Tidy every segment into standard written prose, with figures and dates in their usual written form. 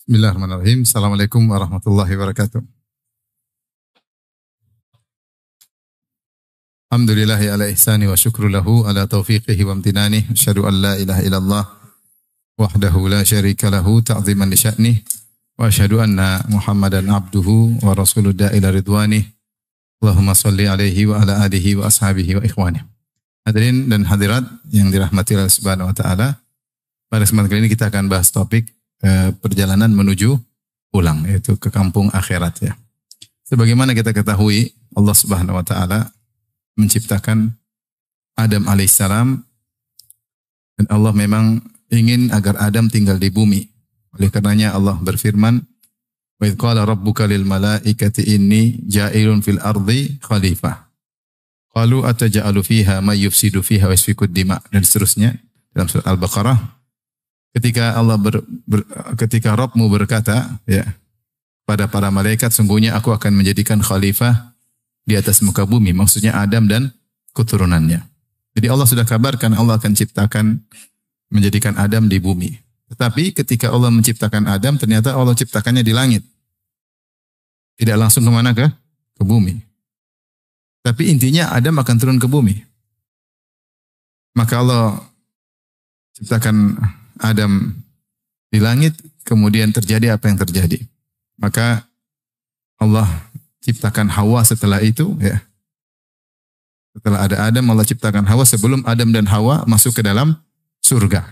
Bismillahirrahmanirrahim. Assalamualaikum warahmatullahi wabarakatuh. Alhamdulillahi ala ihsani wa syukru lahu ala taufiqihi wa amtinani. Asyhadu an la ilaha illallah wahdahu la syarika lahu ta'ziman li sya'nih. Wa asyhadu anna Muhammadan abduhu wa rasuluh ila ridwanih. Allahumma salli alaihi wa ala alihi wa ashabihi wa ikhwanih. Hadirin dan hadirat yang dirahmati Allah Subhanahu wa taala. Pada kesempatan kali ini kita akan bahas topik perjalanan menuju pulang, yaitu ke kampung akhirat ya. Sebagaimana kita ketahui, Allah Subhanahu wa taala menciptakan Adam alaihissalam dan Allah memang ingin agar Adam tinggal di bumi. Oleh karenanya Allah berfirman, "Wa idz qala rabbuka lil malaikati inni ja'ilun fil ardi khalifah." Qalu ataj'alu fiha may yufsidu fiha wa yasfiku dima, dan seterusnya dalam surat Al-Baqarah. Ketika Rabbmu berkata ya pada para malaikat, sungguhnya aku akan menjadikan khalifah di atas muka bumi, maksudnya Adam dan keturunannya. Jadi Allah sudah kabarkan Allah akan ciptakan, menjadikan Adam di bumi. Tetapi ketika Allah menciptakan Adam, ternyata Allah ciptakannya di langit. Tidak langsung kemana ke bumi. Tapi intinya Adam akan turun ke bumi. Maka Allah ciptakan Adam di langit, kemudian terjadi apa yang terjadi. Maka Allah ciptakan Hawa setelah itu ya. Setelah ada Adam, Allah ciptakan Hawa sebelum Adam dan Hawa masuk ke dalam surga.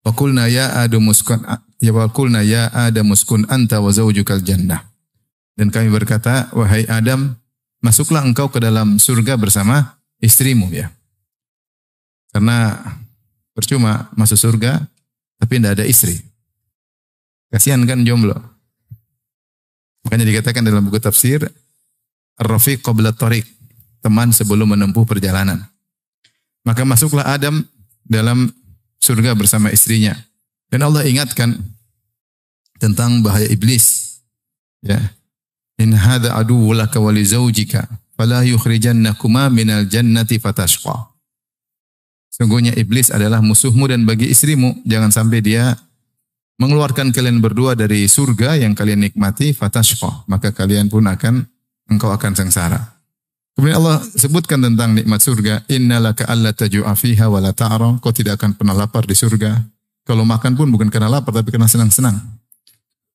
Wa qulna ya Adam uskun anta wa zawjukal jannah. Dan kami berkata, wahai Adam, masuklah engkau ke dalam surga bersama istrimu ya. Karena percuma masuk surga tapi tidak ada istri. Kasihan kan jomblo. Makanya dikatakan dalam buku tafsir, Ar-Rafiq qabla tariq, teman sebelum menempuh perjalanan. Maka masuklah Adam dalam surga bersama istrinya. Dan Allah ingatkan tentang bahaya iblis. Ya. In hadza aduwwun laka wa li zawjika fala yukhrijannakuma minal jannati fatashqa. Sungguhnya iblis adalah musuhmu dan bagi istrimu, jangan sampai dia mengeluarkan kalian berdua dari surga yang kalian nikmati, fatashqa, maka kalian pun engkau akan sengsara. Kemudian Allah sebutkan tentang nikmat surga, innalaka alla taju'a fiha wa la ta'ra, kau tidak akan pernah lapar di surga. Kalau makan pun bukan karena lapar tapi karena senang-senang.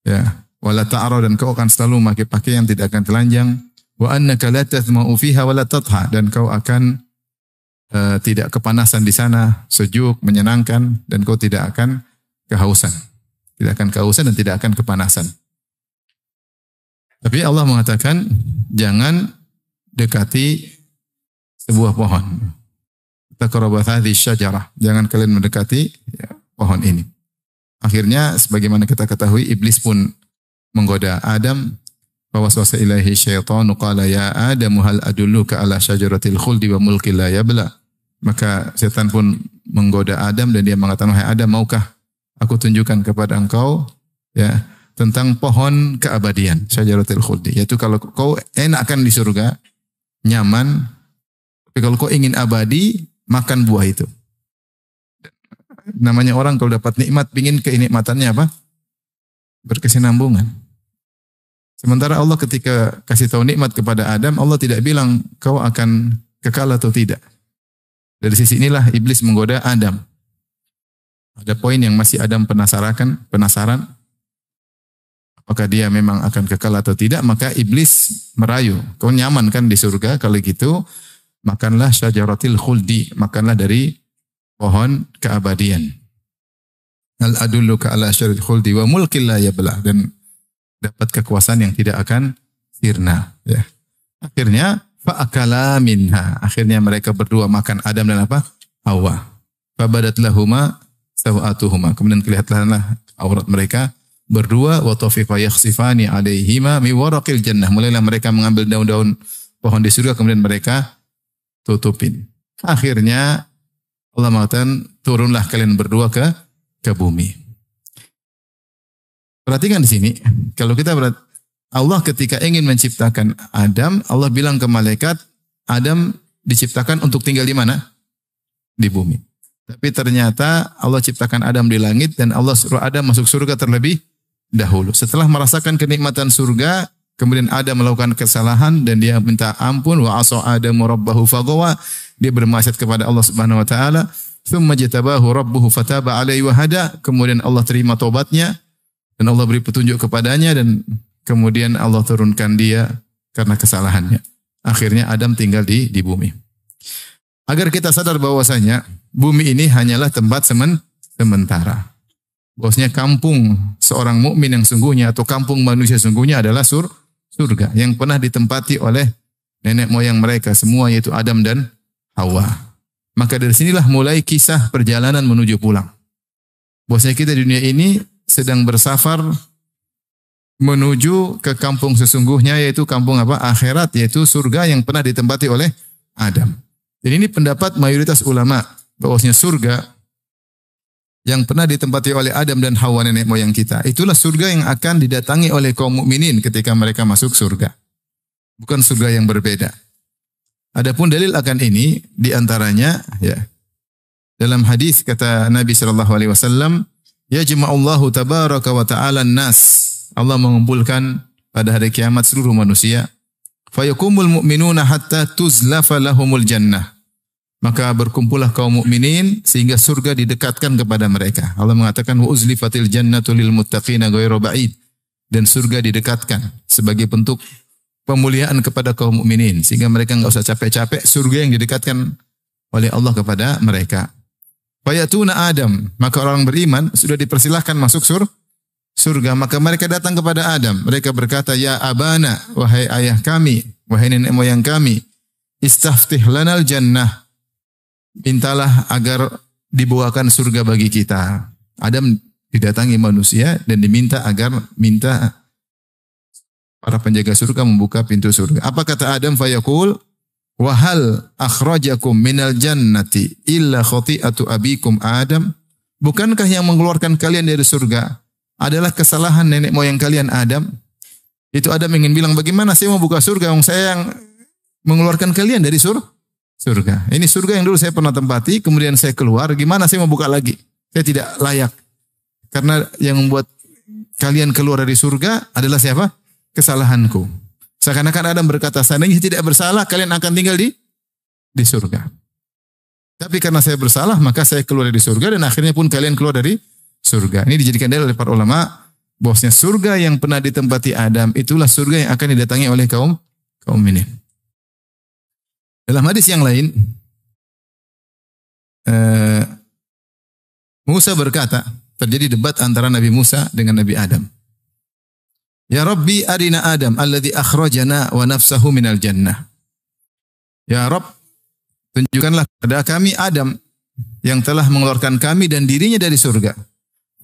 Ya, wa la ta'ra, dan kau akan selalu memakai pakaian tidak akan telanjang. Wa annaka la tathma'u fiha wa la tadha, dan kau akan tidak kepanasan di sana, sejuk, menyenangkan, dan kau tidak akan kehausan. Tidak akan kehausan dan tidak akan kepanasan. Tapi Allah mengatakan, jangan dekati sebuah pohon. Taqrabat hadhihi syajarah. Jangan kalian mendekati ya, pohon ini. Akhirnya, sebagaimana kita ketahui, iblis pun menggoda Adam. Fawaswasa ilaihi syaitanu qala ya Adamu hal adulluka ala syajaratil khuldi wa mulkin la yabla. Maka setan pun menggoda Adam dan dia mengatakan, wahai Adam, maukah aku tunjukkan kepada engkau ya tentang pohon keabadian, syajaratil khuldi, yaitu kalau kau enakan di surga, nyaman, tapi kalau kau ingin abadi, makan buah itu. Namanya orang kalau dapat nikmat, pingin kenikmatannya apa? Berkesinambungan. Sementara Allah ketika kasih tahu nikmat kepada Adam, Allah tidak bilang kau akan kekal atau tidak. Dari sisi inilah iblis menggoda Adam. Ada poin yang masih Adam penasaran. Apakah dia memang akan kekal atau tidak, maka iblis merayu. Kau nyaman kan di surga, kalau gitu makanlah syajaratil khuldi, makanlah dari pohon keabadian. Al adulluka ala syajaratil khuldi wa mulkin la yabla, dan dapat kekuasaan yang tidak akan sirna. Ya. Akhirnya fa'akala minha. Akhirnya mereka berdua makan, Adam dan apa? Hawa. Fabadat lahuma sawatuhuma. Kemudian kelihatanlah aurat mereka berdua. Wa tafiqa yakhsifani alaihima mi waraqil jannah. Mulailah mereka mengambil daun-daun pohon di surga, kemudian mereka tutupin. Akhirnya Allah mengatakan, turunlah kalian berdua ke bumi. Perhatikan di sini, kalau kita Allah ketika ingin menciptakan Adam, Allah bilang ke malaikat, Adam diciptakan untuk tinggal di mana? Di bumi. Tapi ternyata Allah ciptakan Adam di langit dan Allah suruh Adam masuk surga terlebih dahulu. Setelah merasakan kenikmatan surga, kemudian Adam melakukan kesalahan dan dia minta ampun, wa asa Adamu rabbahu faghawa, dia bermaksiat kepada Allah Subhanahu wa taala. Tsumma jatabahu rabbuhu fataba alaihi wa hada, kemudian Allah terima taubatnya dan Allah beri petunjuk kepadanya dan kemudian Allah turunkan dia karena kesalahannya. Akhirnya Adam tinggal di bumi. Agar kita sadar bahwasanya bumi ini hanyalah tempat sementara. Bahwasanya kampung seorang mukmin yang sungguhnya atau kampung manusia sungguhnya adalah surga yang pernah ditempati oleh nenek moyang mereka semua, yaitu Adam dan Hawa. Maka dari sinilah mulai kisah perjalanan menuju pulang. Bahwasanya kita di dunia ini sedang bersafar menuju ke kampung sesungguhnya, yaitu kampung apa? Akhirat, yaitu surga yang pernah ditempati oleh Adam. Dan ini pendapat mayoritas ulama bahwasanya surga yang pernah ditempati oleh Adam dan Hawa nenek moyang kita, itulah surga yang akan didatangi oleh kaum mukminin ketika mereka masuk surga. Bukan surga yang berbeda. Adapun dalil akan ini diantaranya ya dalam hadis kata Nabi sallallahu alaihi wasallam, yajma'ullahu tabaraka wa ta'ala an-nas. Allah mengumpulkan pada hari kiamat seluruh manusia. Fayakumul mu'minuna hatta tuzlafa lahumul jannah. Maka berkumpullah kaum mukminin sehingga surga didekatkan kepada mereka. Allah mengatakan wa uzlifatil jannatu lil muttaqina ghairu ba'id, dan surga didekatkan sebagai bentuk pemuliaan kepada kaum mukminin sehingga mereka enggak usah capek-capek, surga yang didekatkan oleh Allah kepada mereka. Fayatuna Adam, maka orang beriman sudah dipersilahkan masuk surga, maka mereka datang kepada Adam. Mereka berkata, ya abana, wahai ayah kami, wahai nenek moyang kami, istaftih lanal jannah, mintalah agar dibawakan surga bagi kita. Adam didatangi manusia dan minta para penjaga surga membuka pintu surga. Apa kata Adam? Fayaqul, wa hal akhrajakum minal jannati illa khati'atu abikum Adam? Bukankah yang mengeluarkan kalian dari surga adalah kesalahan nenek moyang kalian Adam? Itu Adam ingin bilang, bagaimana saya mau buka surga wong saya yang mengeluarkan kalian dari surga. Ini surga yang dulu saya pernah tempati, kemudian saya keluar, gimana saya mau buka lagi? Saya tidak layak. Karena yang membuat kalian keluar dari surga adalah siapa? Kesalahanku. Seakan-akan Adam berkata, seandainya tidak bersalah, kalian akan tinggal di surga. Tapi karena saya bersalah, maka saya keluar dari surga dan akhirnya pun kalian keluar dari surga. Ini dijadikan dalil oleh para ulama bahwasanya surga yang pernah ditempati Adam itulah surga yang akan didatangi oleh kaum mukminin. Dalam hadis yang lain, Musa berkata, terjadi debat antara Nabi Musa dengan Nabi Adam. Ya Rabbi arina Adam alladhi akhrajana wa nafsahu minal jannah. Ya Rabb, tunjukkanlah kepada kami Adam yang telah mengeluarkan kami dan dirinya dari surga.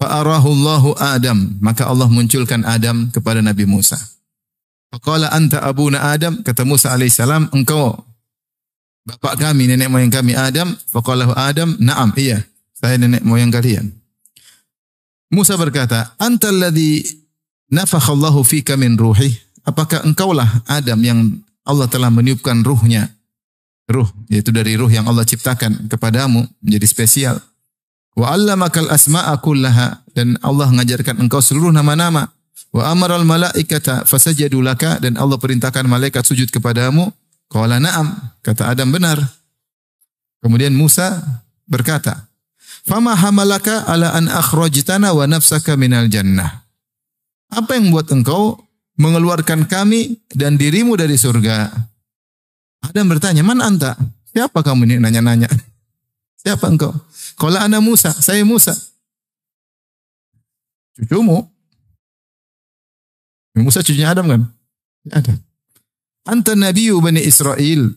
Fa'arahullahu Adam, maka Allah munculkan Adam kepada Nabi Musa. Faqala anta abuna Adam, kata Musa alaihissalam, engkau bapak kami, nenek moyang kami Adam. Faqalahu Adam, na'am, iya, saya nenek moyang kalian. Musa berkata, anta alladhi nafakhallahu fika min ruhi, apakah engkaulah Adam yang Allah telah meniupkan ruhnya, ruh, yaitu dari ruh yang Allah ciptakan kepadamu menjadi spesial. Wa 'allamakal asma'a kullaha, dan Allah mengajarkan engkau seluruh nama-nama. Wa amaral malaikata fasajadu laka, dan Allah perintahkan malaikat sujud kepadamu. Qala na'am, kata Adam benar. Kemudian Musa berkata, fama hamalaka ala an akhrajtana wa nafsaka minal jannah. Apa yang membuat engkau mengeluarkan kami dan dirimu dari surga? Adam bertanya, man anta? Siapa kamu ini nanya-nanya? Siapa engkau? Qala ana Musa, saya Musa. Cucumu. Musa cucunya Adam kan? Adam. Anta nabiyyu Bani Israel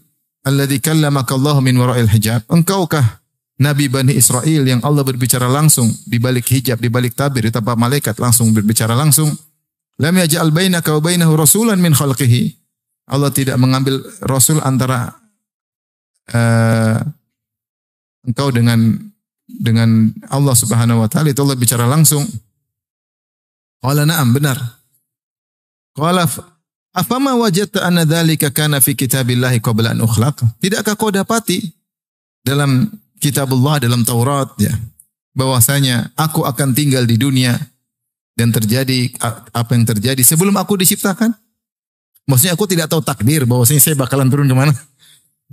alladhi kallamaka Allah min wara'il hijab. Engkaukah Nabi Bani Israel yang Allah berbicara langsung di balik hijab, di balik tabir, di tanpa malaikat, langsung berbicara langsung. Lam yaj'al bainaka wa bainahu rasulan min khalqihi. Allah tidak mengambil rasul antara engkau dengan Allah Subhanahu wa taala, itu Allah bicara langsung. Qala na'am, benar. Qala afama wajadta anna dzalika kana fi kitabillahi qabla an ukhlaq? Tidakkah kau dapati dalam kitabullah, dalam Taurat ya, bahwasanya aku akan tinggal di dunia dan terjadi apa yang terjadi sebelum aku diciptakan? Maksudnya aku tidak tahu takdir bahwasanya saya bakalan turun ke mana?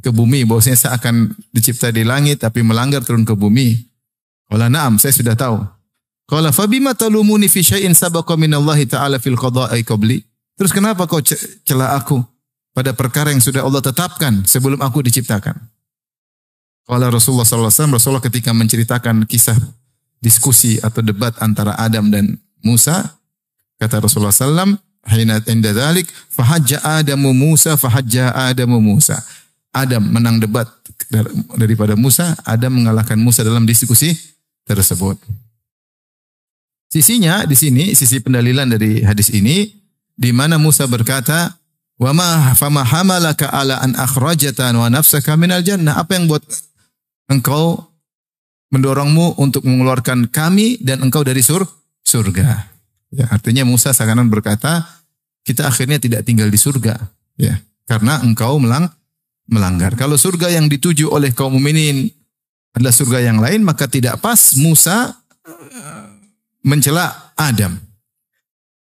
Ke bumi, bahwasanya saya akan dicipta di langit tapi melanggar turun ke bumi. Qala na'am, saya sudah tahu. Qala fabima talumuni fi syai'in sabaqa minallahi ta'ala fil qada'i qabli? Terus kenapa kau cela aku pada perkara yang sudah Allah tetapkan sebelum aku diciptakan? Qala Rasulullah sallallahu alaihi wasallam, Rasulullah ketika menceritakan kisah diskusi atau debat antara Adam dan Musa, kata Rasulullah sallallahu alaihi wasallam, hina inda dzalik fahajja Adamu Musa fahajja Adamu Musa. Adam menang debat daripada Musa, Adam mengalahkan Musa dalam diskusi tersebut. Sisinya di sini, sisi pendalilan dari hadis ini, di mana Musa berkata, "Wa ma fama hamalaka ala an akhrajatan wa nafsaka minal jannah?" Apa yang buat engkau mendorongmu untuk mengeluarkan kami dan engkau dari surga? Ya, artinya Musa seakan berkata, kita akhirnya tidak tinggal di surga, ya, karena engkau melanggar. Kalau surga yang dituju oleh kaum mukminin adalah surga yang lain, maka tidak pas Musa mencela Adam.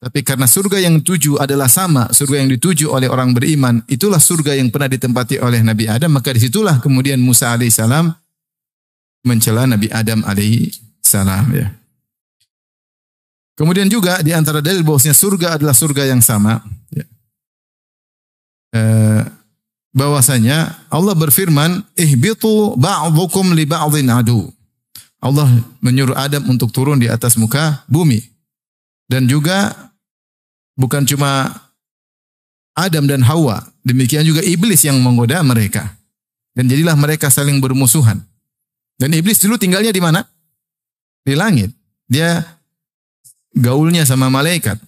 Tapi karena surga yang dituju adalah sama, surga yang dituju oleh orang beriman, itulah surga yang pernah ditempati oleh Nabi Adam, maka disitulah kemudian Musa alaihissalam mencela Nabi Adam alaihissalam, ya. Kemudian juga di antara dalil bahwasanya surga adalah surga yang sama, ya. Bahwasanya Allah berfirman, ihbitu ba'dukum li ba'dhin adu. Allah menyuruh Adam untuk turun di atas muka bumi. Dan juga bukan cuma Adam dan Hawa, demikian juga iblis yang menggoda mereka. Dan jadilah mereka saling bermusuhan. Dan iblis dulu tinggalnya di mana? Di langit. Dia gaulnya sama malaikat.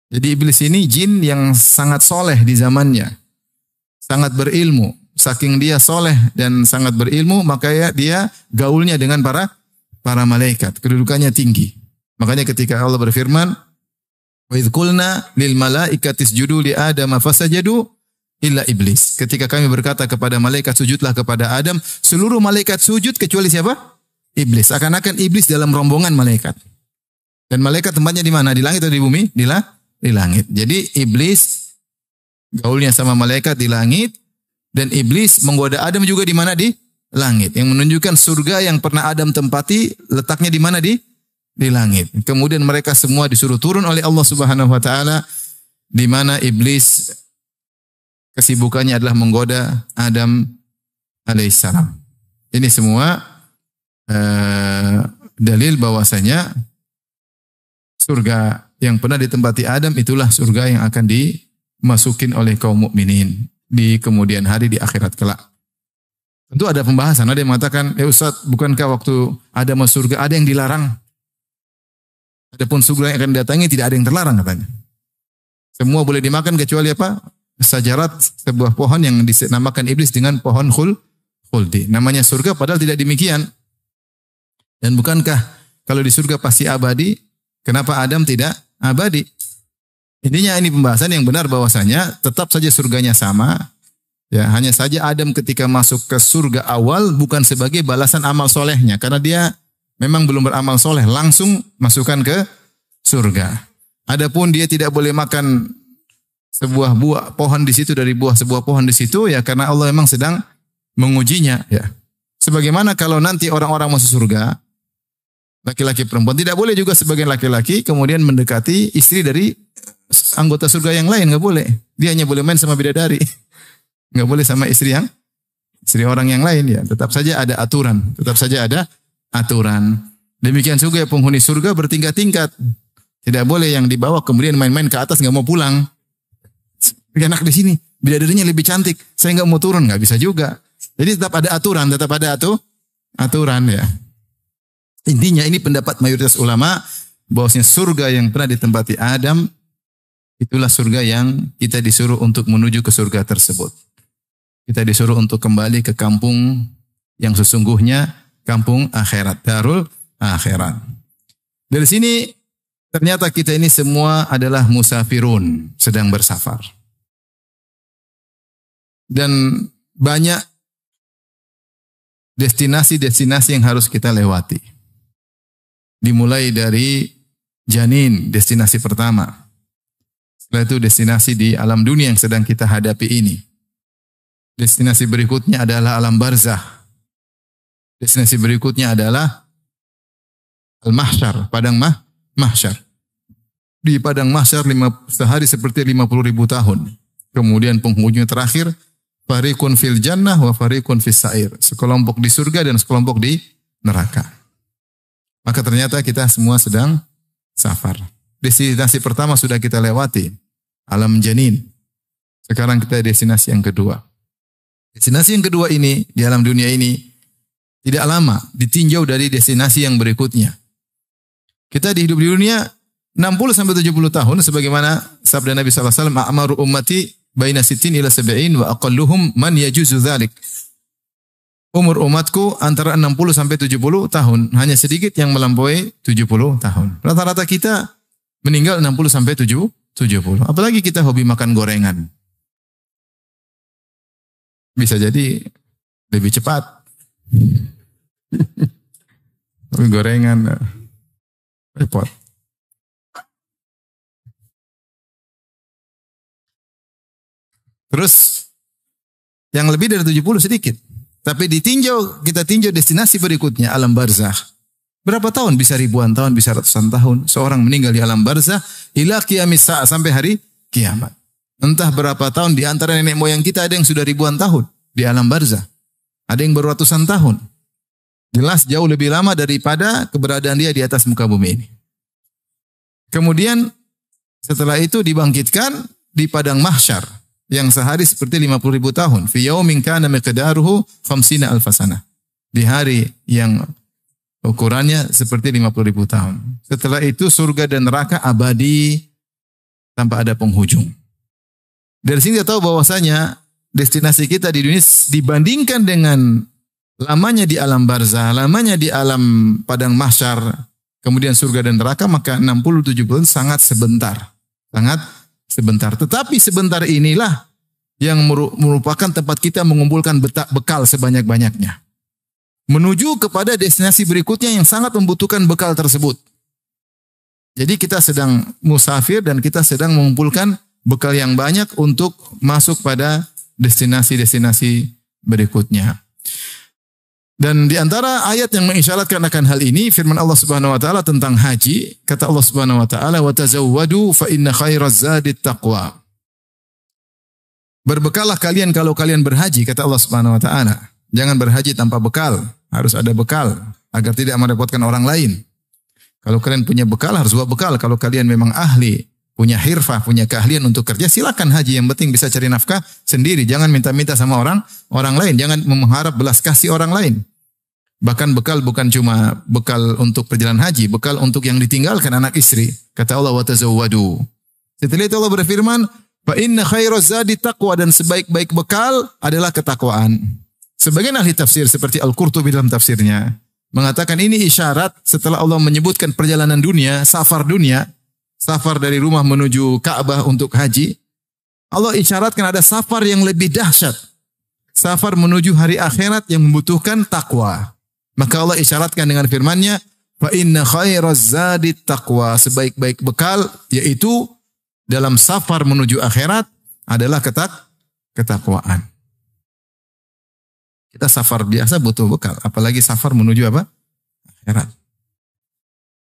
Jadi iblis ini jin yang sangat soleh di zamannya. Sangat berilmu. Saking dia soleh dan sangat berilmu, maka dia gaulnya dengan para malaikat. Kedudukannya tinggi. Makanya ketika Allah berfirman, "Wa idz qulna lil malaikati isjudu li Adam fasajadu illa iblis." Ketika kami berkata kepada malaikat sujudlah kepada Adam, seluruh malaikat sujud kecuali siapa? Iblis. Akan-akan iblis dalam rombongan malaikat. Dan malaikat tempatnya di mana? Di langit atau di bumi? Di langit. Jadi iblis gaulnya sama malaikat di langit, dan iblis menggoda Adam juga di mana? Di langit. Yang menunjukkan surga yang pernah Adam tempati letaknya di mana? Di langit. Kemudian mereka semua disuruh turun oleh Allah Subhanahu wa taala, di mana iblis kesibukannya adalah menggoda Adam alaihissalam. Ini semua dalil bahwasanya surga yang pernah ditempati Adam itulah surga yang akan dimasukin oleh kaum mukminin di kemudian hari di akhirat kelak. Tentu ada pembahasan, ada yang mengatakan, "Ya Ustaz, bukankah waktu ada masuk surga ada yang dilarang? Adapun surga yang akan datangi tidak ada yang terlarang," katanya. Semua boleh dimakan kecuali apa? Sajarat, sebuah pohon yang dinamakan iblis dengan pohon khuldi. Namanya surga padahal tidak demikian. Dan bukankah kalau di surga pasti abadi? Kenapa Adam tidak abadi? Intinya ini pembahasan yang benar bahwasanya tetap saja surganya sama. Ya, hanya saja Adam ketika masuk ke surga awal bukan sebagai balasan amal solehnya. Karena dia memang belum beramal soleh. Langsung masukkan ke surga. Adapun dia tidak boleh makan sebuah buah pohon di situ dari sebuah pohon di situ. Ya karena Allah memang sedang mengujinya. Ya. Sebagaimana kalau nanti orang-orang masuk surga, laki-laki perempuan tidak boleh juga sebagian laki-laki kemudian mendekati istri dari anggota surga yang lain, nggak boleh. Dia hanya boleh main sama bidadari, nggak boleh sama istri orang yang lain. Ya tetap saja ada aturan. Demikian juga penghuni surga bertingkat-tingkat. Tidak boleh yang dibawa kemudian main-main ke atas nggak mau pulang. Enak di sini, bidadarinya lebih cantik, saya nggak mau turun, nggak bisa juga. Jadi tetap ada aturan ya. Intinya ini pendapat mayoritas ulama bahwasanya surga yang pernah ditempati Adam itulah surga yang kita disuruh untuk menuju ke surga tersebut. Kita disuruh untuk kembali ke kampung yang sesungguhnya, kampung akhirat, darul akhirat. Dari sini ternyata kita ini semua adalah musafirun, sedang bersafar. Dan banyak destinasi-destinasi yang harus kita lewati. Dimulai dari janin, destinasi pertama. Setelah itu destinasi di alam dunia yang sedang kita hadapi ini. Destinasi berikutnya adalah alam barzah. Destinasi berikutnya adalah al-mahsyar, padang mahsyar. Di padang mahsyar sehari seperti 50.000 tahun. Kemudian penghujung terakhir, fariqun fil jannah wa fariqun fis sa'ir. Sekelompok di surga dan sekelompok di neraka. Maka ternyata kita semua sedang safar. Destinasi pertama sudah kita lewati, alam janin. Sekarang kita destinasi yang kedua. Destinasi yang kedua ini, di alam dunia ini, tidak lama, ditinjau dari destinasi yang berikutnya. Kita hidup di dunia 60-70 tahun, sebagaimana sabda Nabi SAW, a'maru ummati baina sittin ila sab'in wa aqalluhum man yajuzu dzalik. Umur umatku antara 60-70 tahun, hanya sedikit yang melampaui 70 tahun. Rata-rata kita meninggal 60-70. Apalagi kita hobi makan gorengan. Bisa jadi lebih cepat. Tapi gorengan repot. Terus yang lebih dari 70 sedikit. Tapi kita tinjau destinasi berikutnya, alam barzah. Berapa tahun? Bisa ribuan tahun, bisa ratusan tahun. Seorang meninggal di alam barzah ila qiyamis sa'a, sampai hari kiamat. Entah berapa tahun, di antara nenek moyang kita ada yang sudah ribuan tahun di alam barzah. Ada yang baru ratusan tahun. Jelas jauh lebih lama daripada keberadaan dia di atas muka bumi ini. Kemudian setelah itu dibangkitkan di padang mahsyar yang sehari seperti 50.000 tahun. Fi yaumin kana miqdaruhu 50 alf sanah. Di hari yang ukurannya seperti 50.000 tahun. Setelah itu surga dan neraka abadi tanpa ada penghujung. Dari sini kita tahu bahwasanya destinasi kita di dunia dibandingkan dengan lamanya di alam barzah, lamanya di alam padang mahsyar, kemudian surga dan neraka, maka 60-70 sangat sebentar. Sangat sebentar. Tetapi sebentar inilah yang merupakan tempat kita mengumpulkan bekal sebanyak-banyaknya. Menuju kepada destinasi berikutnya yang sangat membutuhkan bekal tersebut. Jadi kita sedang musafir dan kita sedang mengumpulkan bekal yang banyak untuk masuk pada destinasi-destinasi berikutnya. Dan di antara ayat yang mengisyaratkan akan hal ini, firman Allah Subhanahu wa taala tentang haji, kata Allah Subhanahu wa taala, "Wa tazawwadu fa inna khairaz zadit taqwa." Berbekallah kalian kalau kalian berhaji, kata Allah Subhanahu wa taala. Jangan berhaji tanpa bekal, harus ada bekal agar tidak merepotkan orang lain. Kalau kalian punya bekal, harus bawa bekal. Kalau kalian memang ahli, punya hirfah, punya keahlian untuk kerja, silakan haji. Yang penting bisa cari nafkah sendiri. Jangan minta-minta sama orang lain. Jangan mengharap belas kasih orang lain. Bahkan bekal bukan cuma bekal untuk perjalanan haji, bekal untuk yang ditinggalkan anak istri. Kata Allah, wa tazawwadu. Setelah itu Allah berfirman, fa inna khairaz zadi taqwa, dan sebaik-baik bekal adalah ketakwaan. Sebagian ahli tafsir seperti Al-Qurtubi dalam tafsirnya mengatakan ini isyarat setelah Allah menyebutkan perjalanan dunia, safar dari rumah menuju Ka'bah untuk haji. Allah isyaratkan ada safar yang lebih dahsyat. Safar menuju hari akhirat yang membutuhkan takwa. Maka Allah isyaratkan dengan firman-Nya, fa inna khairaz zadit taqwa. Sebaik-baik bekal yaitu dalam safar menuju akhirat adalah ketakwaan. Kita safar biasa butuh bekal, apalagi safar menuju apa? Akhirat.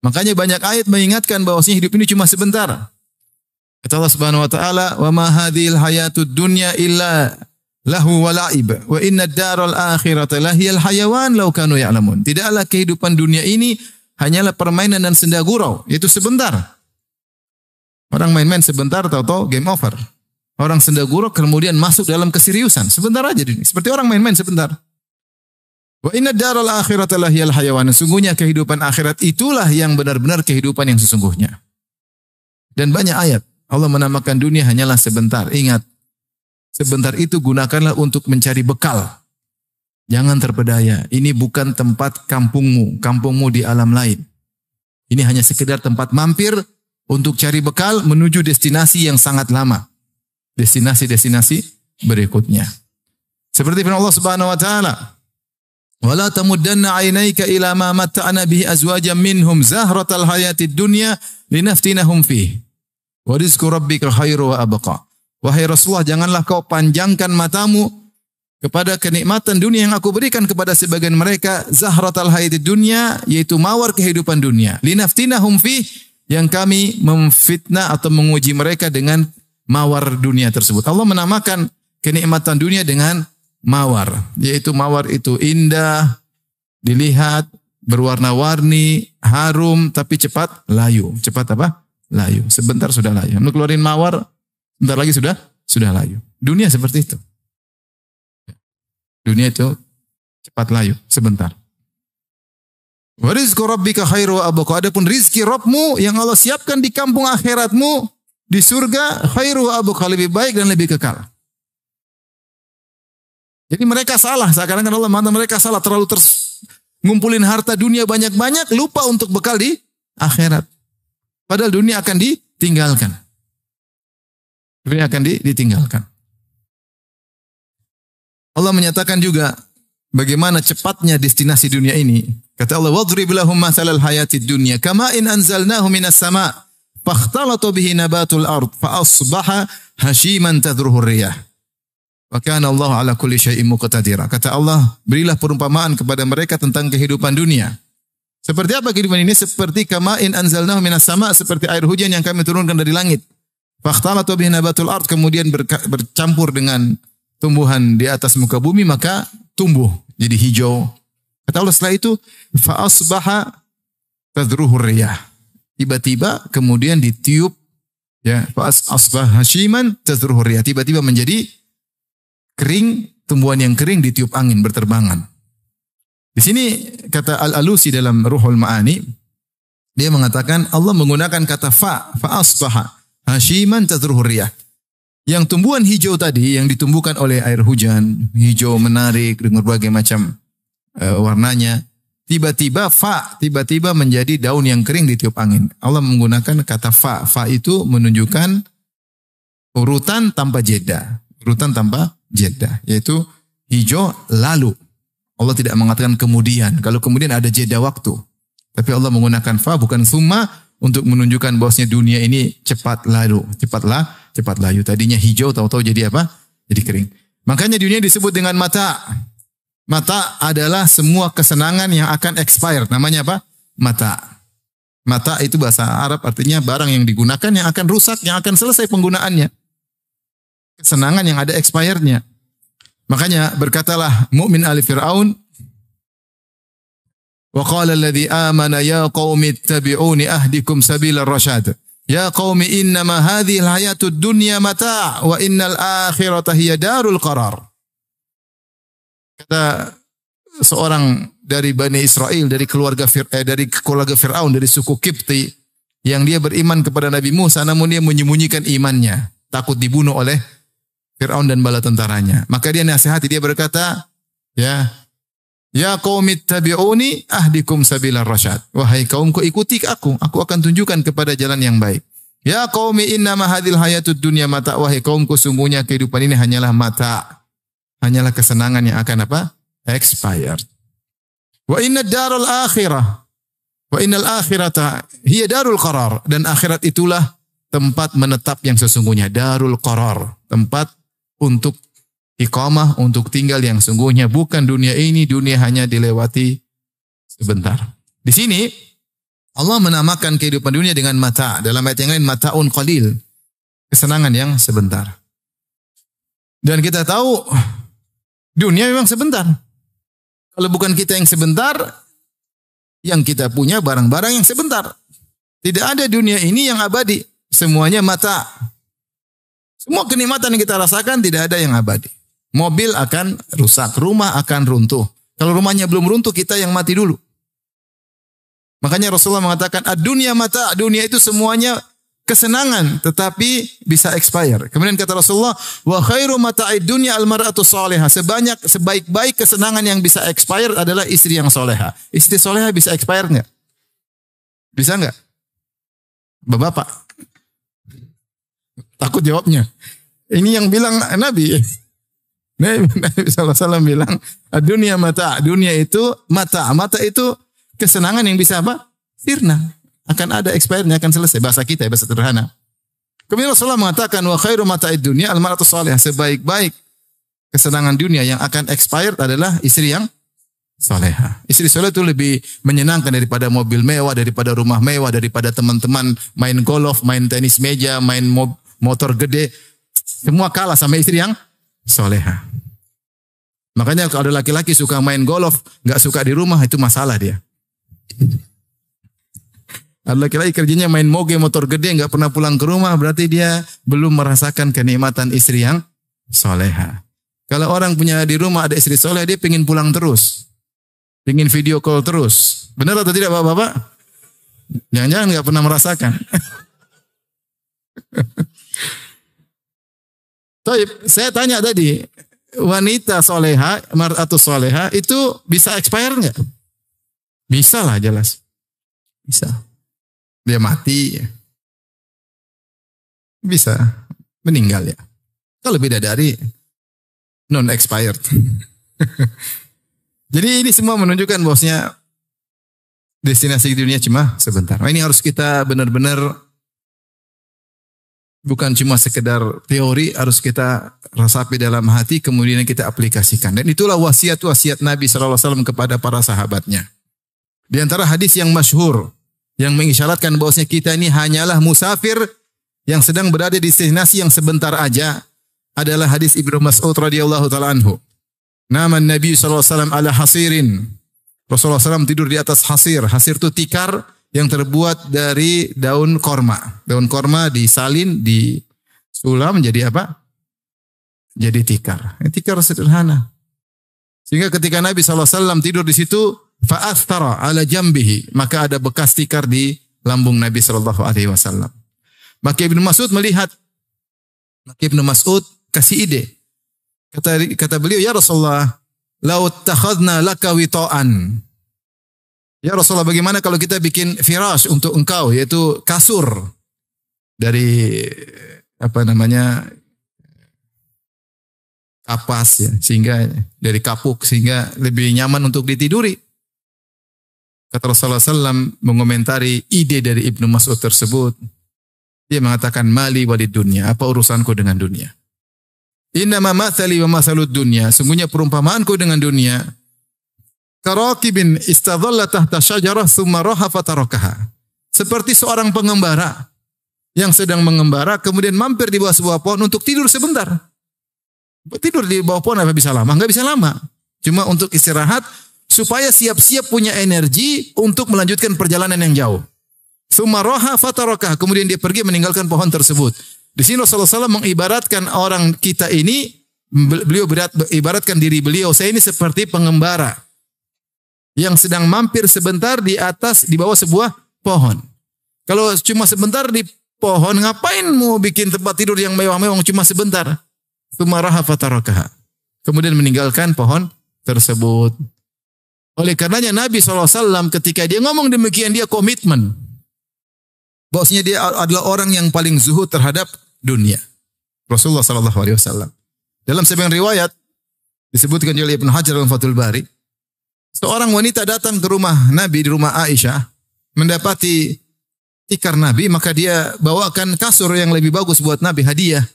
Makanya banyak ayat mengingatkan bahwasanya hidup ini cuma sebentar. Kata Allah Subhanahu wa taala, "Wa ma hadhil hayatud dunya illa lahu wa la'ib wa inna ad-daral akhirata lahiyal hayawan law kanu ya'lamun." Tidaklah kehidupan dunia ini hanyalah permainan dan senda gurau, yaitu sebentar. Orang main-main sebentar, tahu-tahu game over. Orang senda gurau kemudian masuk dalam keseriusan. Sebentar aja ini. Seperti orang main-main sebentar. Wa inna daral akhirata lahiyal hayawan. Sungguhnya kehidupan akhirat itulah yang benar-benar kehidupan yang sesungguhnya. Dan banyak ayat. Allah menamakan dunia hanyalah sebentar. Ingat. Sebentar itu gunakanlah untuk mencari bekal. Jangan terpedaya. Ini bukan tempat kampungmu. Kampungmu di alam lain. Ini hanya sekedar tempat mampir untuk cari bekal menuju destinasi yang sangat lama. Destinasi-destinasi berikutnya. Seperti firman Allah Subhanahu wa taala, Wala tamuddanna 'ainaika ila ma matta'na bihi azwajan minhum zahratal hayatid dunya linaftinahum fihi. Wa rizqu rabbika khairu wa abqa. Wahai Rasulullah, janganlah kau panjangkan matamu kepada kenikmatan dunia yang aku berikan kepada sebagian mereka, zahratal hayatid dunya, yaitu mawar kehidupan dunia. Linaftinahum fihi, yang kami memfitnah atau menguji mereka dengan mawar dunia tersebut. Allah menamakan kenikmatan dunia dengan mawar, yaitu mawar itu indah, dilihat, berwarna-warni, harum, tapi cepat layu. Cepat apa? Layu. Sebentar sudah layu. Keluarin mawar, sebentar lagi sudah layu. Dunia seperti itu. Dunia itu cepat layu, sebentar. Wa rizqu rabbika khairu wa abqa. Adapun rizki Rabbmu yang Allah siapkan di kampung akhiratmu, di surga, khairu wa abqa, lebih baik dan lebih kekal. Jadi mereka salah, seakan-akan Allah mengatakan mereka salah, terlalu ngumpulin harta dunia banyak-banyak, lupa untuk bekal di akhirat. Padahal dunia akan ditinggalkan. Dunia akan ditinggalkan. Allah menyatakan juga bagaimana cepatnya destinasi dunia ini. Kata Allah, "Wadrib lahum mathalal hayatid dunya kama in anzalnahu minas sama' fakhtalata bihi nabatul ard fa asbaha hashiman tadruhu riyah." Wa kana Allah ala kulli syai'in muqtadira. Kata Allah, berilah perumpamaan kepada mereka tentang kehidupan dunia. Seperti apa kehidupan ini? Seperti kama'in anzalnahu minas sama', seperti air hujan yang kami turunkan dari langit. Fakhtalata bihi nabatul ard, kemudian bercampur dengan tumbuhan di atas muka bumi, maka tumbuh jadi hijau. Kata Allah setelah itu, fa asbaha tadruhu riyah. Tiba-tiba kemudian ditiup, ya, fa asbaha hashiman tadruhu riyah. Tiba-tiba menjadi kering, tumbuhan yang kering ditiup angin berterbangan. Di sini kata Al-Alusi dalam Ruhul Ma'ani, dia mengatakan Allah menggunakan kata fa asbaha hashiman tadruhu riyah. Yang tumbuhan hijau tadi yang ditumbuhkan oleh air hujan, hijau menarik dengan berbagai macam warnanya, tiba-tiba menjadi daun yang kering ditiup angin. Allah menggunakan kata fa. Fa itu menunjukkan urutan tanpa jeda. Urutan tanpa jeda, yaitu hijau lalu. Allah tidak mengatakan kemudian. Kalau kemudian ada jeda waktu. Tapi Allah menggunakan fa bukan summa untuk menunjukkan bahwasanya dunia ini cepat lalu. Cepat layu. Tadinya hijau, tahu-tahu jadi apa? Jadi kering. Makanya dunia disebut dengan mata. Mata adalah semua kesenangan yang akan expire. Namanya apa? Mata. Mata itu bahasa Arab artinya barang yang digunakan yang akan rusak, yang akan selesai penggunaannya. Kesenangan yang ada expirednya. Makanya berkatalah mukmin ali Fir'aun, wa qala alladhi amana ya qaumi ittabi'uni ahdikum sabilar rasyad. Ya qaumi innama hadhihi al-hayatud dunya mata' wa innal akhirata hiya darul qarar. Kata seorang dari Bani Israel, dari keluarga Fir'aun, dari suku Kipti, yang dia beriman kepada Nabi Musa, namun dia menyembunyikan imannya, takut dibunuh oleh Fir'aun dan bala tentaranya. Maka dia nasihati, dia berkata, ya qaumi ittabi'uni ahdikum sabilar rasyad. Wahai kaumku, ikuti aku akan tunjukkan kepada jalan yang baik. Ya qaumi innama hadhil hayatud dunya mata. Wahai kaumku, sungguhnya kehidupan ini hanyalah mata. Hanyalah kesenangan yang akan apa? Expired. Wa inna darul akhirah. Wa innal akhirata hiya darul qarar. Dan akhirat itulah tempat menetap yang sesungguhnya. Darul qarar. Tempat untuk iqamah, untuk tinggal yang sungguhnya. Bukan dunia ini. Dunia hanya dilewati sebentar. Di sini Allah menamakan kehidupan dunia dengan mata. Dalam ayat yang lain, mata'un qalil. Kesenangan yang sebentar. Dan kita tahu dunia memang sebentar. Kalau bukan kita yang sebentar, yang kita punya barang-barang yang sebentar. Tidak ada dunia ini yang abadi. Semuanya mata. Semua kenikmatan yang kita rasakan tidak ada yang abadi. Mobil akan rusak, rumah akan runtuh. Kalau rumahnya belum runtuh, kita yang mati dulu. Makanya Rasulullah mengatakan, ad-dunya mata, dunia itu semuanya kesenangan, tetapi bisa expire. Kemudian kata Rasulullah, wa khairu mata'id dunya al-mar'atu salihah. Sebaik-baik kesenangan yang bisa expire adalah istri yang soleha. Istri soleha bisa expire enggak? Bisa enggak? Bapak. Takut jawabnya. Ini yang bilang Nabi. Nabi SAW bilang, dunia mata, dunia itu mata. Mata itu kesenangan yang bisa apa? Sirna. Akan ada expirednya, akan selesai. Bahasa kita ya, bahasa sederhana. Kemudian Rasulullah mengatakan, wa khairu mata'id dunia al-mar'atu salihah. Sebaik-baik kesenangan dunia yang akan expired adalah istri yang salehah. Istri saleh itu lebih menyenangkan daripada mobil mewah, daripada rumah mewah, daripada teman-teman main golf, main tenis meja, main motor gede. Semua kalah sama istri yang salehah. Makanya kalau ada laki-laki suka main golf, nggak suka di rumah, itu masalah dia. Ada laki-laki kerjanya main moge, motor gede, nggak pernah pulang ke rumah, berarti dia belum merasakan kenikmatan istri yang soleha. Kalau orang punya di rumah ada istri soleha, dia pengen pulang terus. Pengen video call terus. Benar atau tidak Bapak-Bapak? Jangan-jangan nggak pernah merasakan. Saya tanya tadi, wanita soleha atau soleha itu bisa expire nggak? Bisa lah jelas. Bisa. Dia mati, bisa meninggal ya. Kalau bidadari non expired. Jadi ini semua menunjukkan bahwasanya destinasi dunia cuma sebentar. Ini harus kita benar-benar bukan cuma sekedar teori, harus kita resapi dalam hati, kemudian kita aplikasikan. Dan itulah wasiat-wasiat Nabi SAW kepada para sahabatnya. Di antara hadis yang masyhur, yang mengisyaratkan bahwasanya kita ini hanyalah musafir yang sedang berada di destinasi yang sebentar aja, adalah hadis Ibnu Mas'ud radhiyallahu taala anhu. Nama Nabi sallallahu alaihi wasallam ala hasirin. Rasulullah SAW tidur di atas hasir. Hasir itu tikar yang terbuat dari daun korma. Daun korma disalin, disulam jadi apa? Jadi tikar. Tikar sederhana. Sehingga ketika Nabi SAW tidur di situ, fa'astara ala jambihi, maka ada bekas tikar di lambung Nabi SAW. Maka Ibnu Mas'ud melihat, maka Ibnu Mas'ud kasih ide. Kata beliau, ya Rasulullah, lau takhadna laka wita'an. Ya Rasulullah, bagaimana kalau kita bikin firash untuk engkau, yaitu kasur dari kapas ya, sehingga dari kapuk sehingga lebih nyaman untuk ditiduri. Kata Rasulullah SAW mengomentari ide dari Ibnu Mas'ud tersebut. Dia mengatakan, mali walid dunia. Apa urusanku dengan dunia? Innama mathali wa mathalud dunia. Sungguhnya perumpamaanku dengan dunia. Karakibin istadhalla tahta syajarah thumma raha fatarakaha. Seperti seorang pengembara yang sedang mengembara kemudian mampir di bawah sebuah pohon untuk tidur sebentar. Tidur di bawah pohon apa bisa lama? Enggak bisa lama. Cuma untuk istirahat, supaya siap-siap punya energi untuk melanjutkan perjalanan yang jauh. Sumaroha fatarakah, kemudian dia pergi meninggalkan pohon tersebut. Di sini Rasulullah SAW mengibaratkan orang kita ini, beliau ibaratkan diri beliau, saya ini seperti pengembara yang sedang mampir sebentar di bawah sebuah pohon. Kalau cuma sebentar di pohon, ngapain mau bikin tempat tidur yang mewah-mewah cuma sebentar? Sumaroha fatarakah, kemudian meninggalkan pohon tersebut. Oleh karenanya Nabi SAW ketika dia ngomong demikian, dia komitmen. Bahwasanya dia adalah orang yang paling zuhud terhadap dunia. Rasulullah SAW. Dalam sebagian riwayat, disebutkan oleh Ibnu Hajar dalam Fathul Bari, seorang wanita datang ke rumah Nabi, di rumah Aisyah, mendapati tikar Nabi, maka dia bawakan kasur yang lebih bagus buat Nabi, hadiah.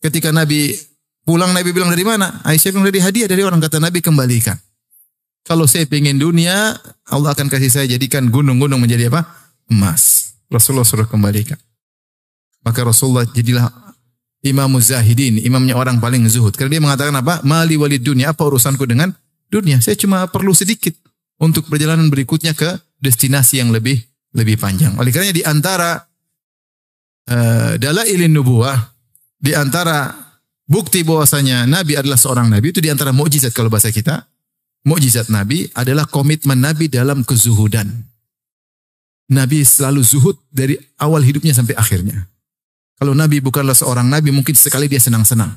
Ketika Nabi pulang, Nabi bilang, dari mana? Aisyah bilang, dari hadiah dari orang. Kata Nabi, kembalikan. Kalau saya ingin dunia, Allah akan kasih saya jadikan gunung-gunung menjadi apa? Emas. Rasulullah suruh kembalikan. Maka Rasulullah jadilah imamuz zahidin, imamnya orang paling zuhud. Karena dia mengatakan apa? Mali walid dunia, apa urusanku dengan dunia? Saya cuma perlu sedikit untuk perjalanan berikutnya ke destinasi yang lebih panjang. Oleh karena di antara dalailin nubuwah, di antara bukti bahwasanya Nabi adalah seorang Nabi, itu di antara mukjizat kalau bahasa kita. Mukjizat Nabi adalah komitmen Nabi dalam kezuhudan. Nabi selalu zuhud dari awal hidupnya sampai akhirnya. Kalau Nabi bukanlah seorang Nabi, mungkin sekali dia senang-senang.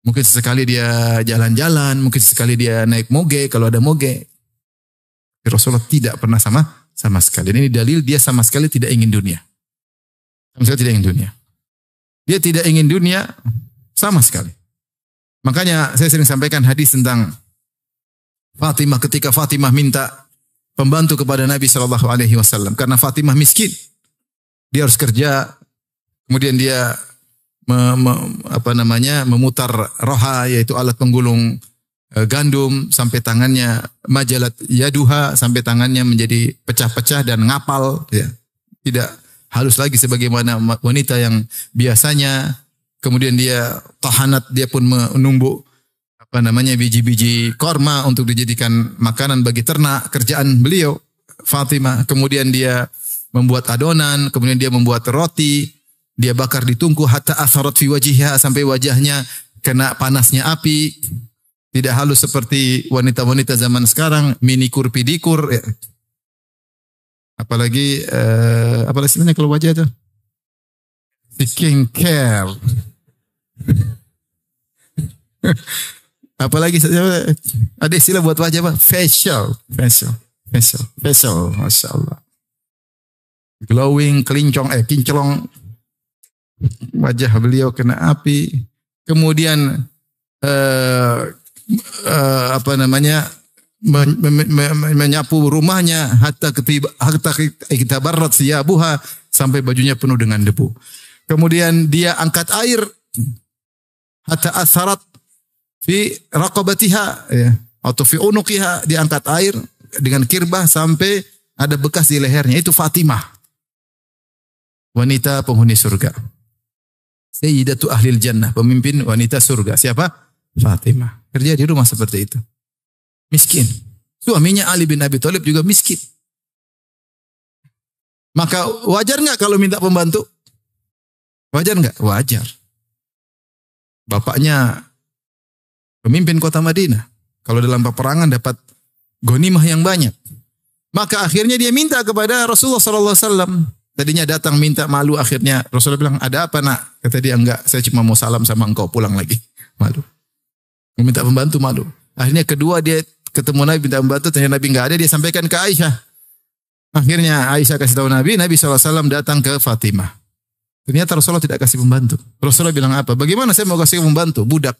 Mungkin sesekali dia jalan-jalan, mungkin sekali dia naik moge kalau ada moge. Rasulullah tidak pernah sama sekali. Dan ini dalil dia sama sekali tidak ingin dunia. Sama sekali tidak ingin dunia. Dia tidak ingin dunia sama sekali. Makanya saya sering sampaikan hadis tentang Fatimah ketika Fatimah minta pembantu kepada Nabi Shallallahu Alaihi Wasallam karena Fatimah miskin, dia harus kerja, kemudian dia memutar roha, yaitu alat penggulung gandum sampai tangannya, majalat yaduha sampai tangannya menjadi pecah-pecah dan ngapal, ya. Tidak halus lagi sebagaimana wanita yang biasanya. Kemudian dia tahanat, dia pun menumbuk biji-biji korma untuk dijadikan makanan bagi ternak, kerjaan beliau Fatimah. Kemudian dia membuat adonan, kemudian dia membuat roti, dia bakar di tungku hatta atharat fi wajhiha, sampai wajahnya kena panasnya api. Tidak halus seperti wanita-wanita zaman sekarang, minikur pidikur, ya. Apalagi apa istilahnya kalau wajah itu? Skincare. Apalagi ada istilah buat wajah apa? Facial. Masya Allah. Glowing, kinclong. Wajah beliau kena api. Kemudian menyapu rumahnya hatta kita barat siyabuha, sampai bajunya penuh dengan debu. Kemudian dia angkat air hatta asarat fi raqabatiha, ya, atau fi unuqiha, dia angkat air dengan kirbah sampai ada bekas di lehernya. Itu Fatimah, wanita penghuni surga. Sayyidatu ahlil jannah, pemimpin wanita surga. Siapa? Fatimah. Kerja di rumah seperti itu. Miskin. Suaminya Ali bin Abi Thalib juga miskin. Maka wajar nggak kalau minta pembantu? Wajar nggak? Wajar. Bapaknya pemimpin kota Madinah. Kalau dalam peperangan dapat ghanimah yang banyak. Maka akhirnya dia minta kepada Rasulullah SAW. Tadinya datang minta, malu, akhirnya Rasulullah bilang, ada apa nak? Kata dia, enggak, saya cuma mau salam sama engkau, pulang lagi. Malu. Meminta pembantu, malu. Akhirnya kedua dia ketemu Nabi, minta pembantu, ternyata Nabi enggak ada, dia sampaikan ke Aisyah. Akhirnya Aisyah kasih tahu Nabi, Nabi SAW datang ke Fatimah. Ternyata Rasulullah tidak kasih pembantu. Rasulullah bilang apa? Bagaimana saya mau kasih pembantu? Budak.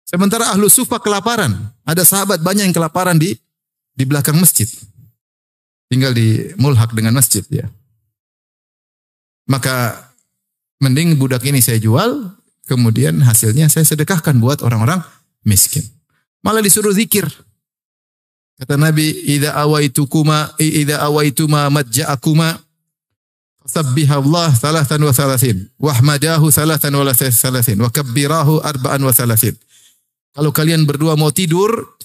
Sementara ahlu sufa kelaparan. Ada sahabat banyak yang kelaparan di belakang masjid. Tinggal di mulhak dengan masjid, ya. Maka mending budak ini saya jual, kemudian hasilnya saya sedekahkan buat orang-orang miskin. Malah disuruh zikir. Kata Nabi, idza awaituma madja'akuma sabbihallah salatan wa salasin wahmadahu salatan wa salasin wa kabbirahu arba'an wa salasin. Kalau kalian berdua mau tidur,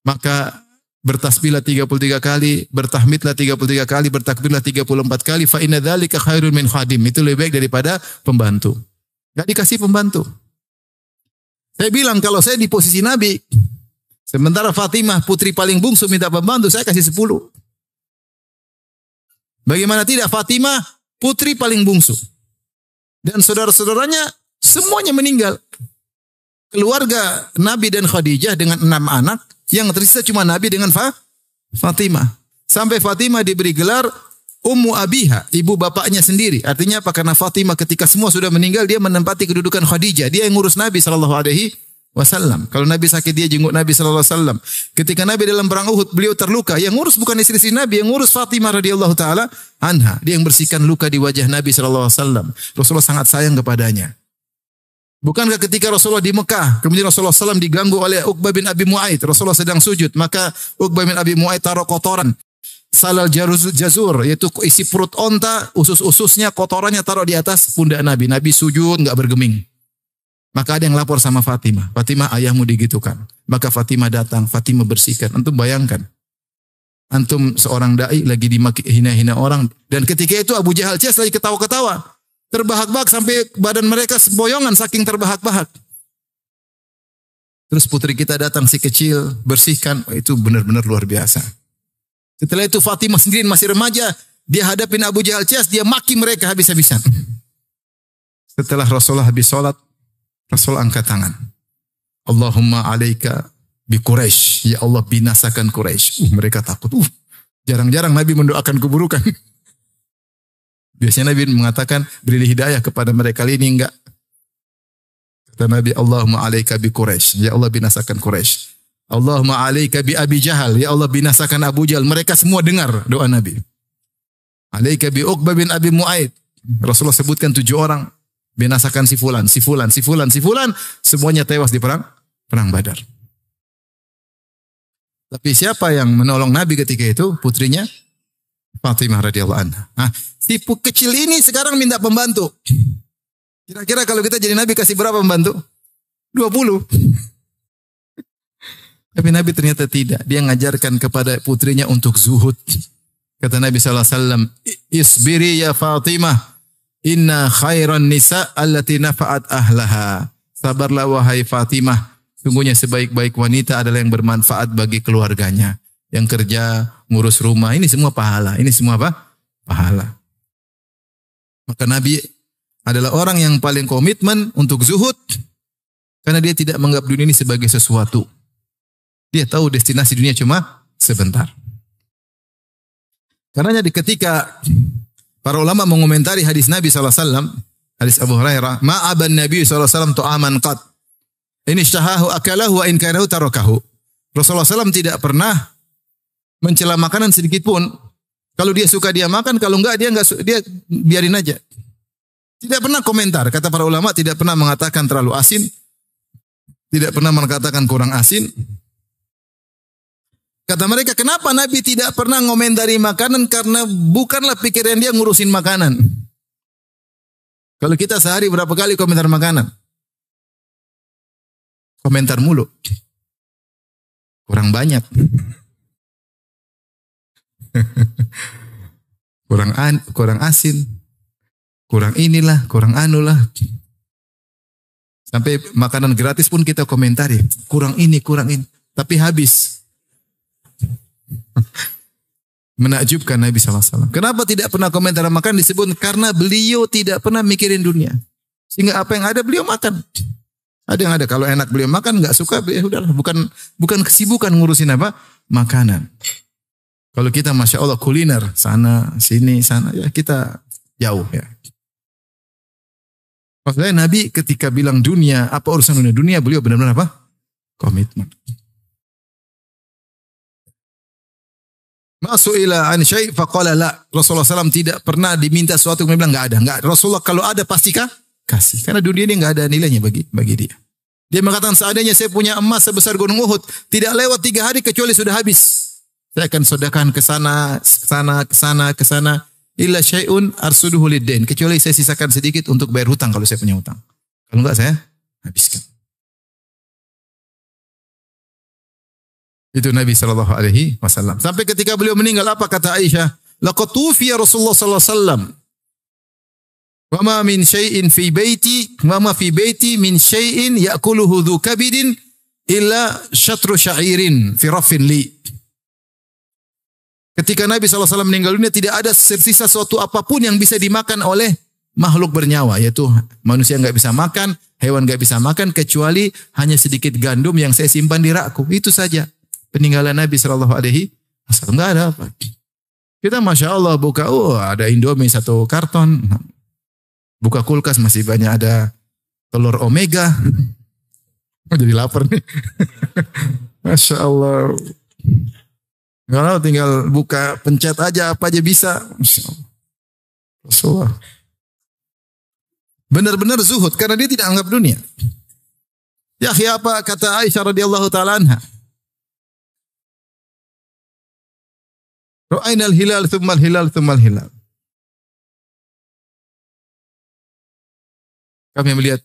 maka bertasbihlah 33 kali, bertahmidlah 33 kali, bertakbirlah 34 kali, fa inna dzalika khairun min khadim. Itu lebih baik daripada pembantu. Enggak dikasih pembantu. Saya bilang kalau saya di posisi Nabi, sementara Fatimah putri paling bungsu minta pembantu, saya kasih 10. Bagaimana tidak, Fatimah putri paling bungsu. Dan saudara-saudaranya semuanya meninggal. Keluarga Nabi dan Khadijah dengan 6 anak, yang tersisa cuma Nabi dengan Fatimah. Sampai Fatimah diberi gelar Ummu Abiha, ibu bapaknya sendiri. Artinya apa? Karena Fatimah ketika semua sudah meninggal, dia menempati kedudukan Khadijah. Dia yang ngurus Nabi SAW. Kalau Nabi sakit, dia jenguk Nabi SAW. Ketika Nabi dalam perang Uhud, beliau terluka. Yang ngurus bukan istri-istri Nabi, yang ngurus Fatimah radhiyallahu taala anha. Dia yang bersihkan luka di wajah Nabi SAW. Rasulullah sangat sayang kepadanya. Bukankah ketika Rasulullah di Mekah, kemudian Rasulullah SAW diganggu oleh Uqbah bin Abi Mu'aid. Rasulullah sedang sujud, maka Uqbah bin Abi Mu'aid taruh kotoran. Salal jazur, yaitu isi perut onta, usus-ususnya, kotorannya taruh di atas pundak Nabi. Nabi sujud, enggak bergeming. Maka ada yang lapor sama Fatimah. Fatimah, ayahmu digitukan. Maka Fatimah datang, Fatimah bersihkan. Antum bayangkan. Antum seorang da'i lagi dimaki hina-hina orang. Dan ketika itu Abu Jahal Cies lagi ketawa-ketawa. Terbahak-bahak sampai badan mereka semboyongan saking terbahak-bahak. Terus putri kita datang si kecil, bersihkan. Oh, itu benar-benar luar biasa. Setelah itu Fatimah sendiri masih remaja. Dia hadapin Abu Jahal Cies, dia maki mereka habis-habisan. Setelah Rasulullah habis sholat, Rasul angkat tangan. Allahumma alaika bi Quraisy. Ya Allah, binasakan Quraisy. Mereka takut. Jarang-jarang Nabi mendoakan keburukan. Biasanya Nabi mengatakan, beri hidayah kepada mereka. Kali ini enggak. Kata Nabi, Allahumma alaika bi Quraisy. Ya Allah binasakan Quraisy. Allahumma alaika bi Abi Jahal. Ya Allah binasakan Abu Jahal. Mereka semua dengar doa Nabi. Alaika bi Uqbah bin Abi Mu'aid. Rasulullah sebutkan 7 orang. Binasakan si fulan, si fulan, si fulan, si fulan. Semuanya tewas di perang Badar. Tapi siapa yang menolong Nabi ketika itu? Putrinya Fatimah radhiyallahu anha. Nah, si kecil ini sekarang minta pembantu. Kira-kira kalau kita jadi Nabi kasih berapa pembantu? 20. Tapi Nabi ternyata tidak. Dia mengajarkan kepada putrinya untuk zuhud. Kata Nabi SAW, Isbiri ya Fatimah. Inna khairan nisa allati nafa'at ahlaha. Sabarlah wahai Fatimah. Sungguhnya sebaik-baik wanita adalah yang bermanfaat bagi keluarganya. Yang kerja, ngurus rumah. Ini semua pahala. Ini semua apa? Pahala. Maka Nabi adalah orang yang paling komitmen untuk zuhud. Karena dia tidak menganggap dunia ini sebagai sesuatu. Dia tahu destinasi dunia cuma sebentar. Karenanya ketika para ulama mengomentari hadis Nabi SAW, hadis Abu Hurairah, ma'aban Nabi SAW tu'aman qad. Ini syahahu akalahu wa in karahu tarakahu. Rasulullah SAW tidak pernah mencela makanan sedikit pun. Kalau dia suka dia makan, kalau enggak dia biarin aja. Tidak pernah komentar. Kata para ulama tidak pernah mengatakan terlalu asin. Tidak pernah mengatakan kurang asin. Kata mereka, kenapa Nabi tidak pernah ngomentari makanan? Karena bukanlah pikiran dia ngurusin makanan. Kalau kita sehari berapa kali komentar makanan? Komentar mulu. Kurang banyak. kurang asin. Kurang inilah, kurang anulah. Sampai makanan gratis pun kita komentari. Kurang ini, kurang ini. Tapi habis. Menakjubkan Nabi SAW. Kenapa tidak pernah komentar makan disebut? Karena beliau tidak pernah mikirin dunia. Sehingga apa yang ada beliau makan. Ada yang ada. Kalau enak beliau makan, nggak suka, ya udahlah. Bukan kesibukan ngurusin apa? Makanan. Kalau kita Masya Allah kuliner. Sana, sini, sana. Ya kita jauh ya. Maksudnya Nabi ketika bilang dunia, apa urusan dunia? Dunia beliau benar-benar apa? Komitmen. Masu'ila an syai' faqala la. Rasulullah SAW tidak pernah diminta sesuatu kemudian bilang enggak ada. Enggak. Rasulullah kalau ada pasti kasih. Karena dunia ini enggak ada nilainya bagi dia. Dia mengatakan seandainya saya punya emas sebesar gunung Uhud, tidak lewat 3 hari kecuali sudah habis. Saya akan sedekahkan ke sana. Illa syai'un arsuduhu lid-dain. Kecuali saya sisakan sedikit untuk bayar hutang kalau saya punya hutang. Kalau enggak saya habiskan. Itu Nabi SAW. Sampai ketika beliau meninggal, apa kata Aisyah? Laqad tufiya Rasulullah SAW. Wa ma min syai'in fi baiti, wa ma fi baiti min syai'in ya'kuluhu dhu kabidin illa syatru sya'irin fi raffin li. Ketika Nabi SAW meninggal dunia, tidak ada tersisa suatu apapun yang bisa dimakan oleh makhluk bernyawa. Yaitu manusia nggak bisa makan, hewan nggak bisa makan, kecuali hanya sedikit gandum yang saya simpan di rakku. Itu saja. Peninggalan Nabi SAW. Nggak ada apa. Kita Masya Allah buka, ada Indomie 1 karton. Buka kulkas masih banyak ada telur omega. Jadi lapar nih. Masya Allah. Kalau tinggal buka pencet aja apa aja bisa. Masya Allah. Rasulullah. Benar-benar zuhud karena dia tidak anggap dunia. Ya apa kata Aisyah radhiyallahu taala anha? Ra'ainal hilal tsummal hilal tsummal hilal. Kami melihat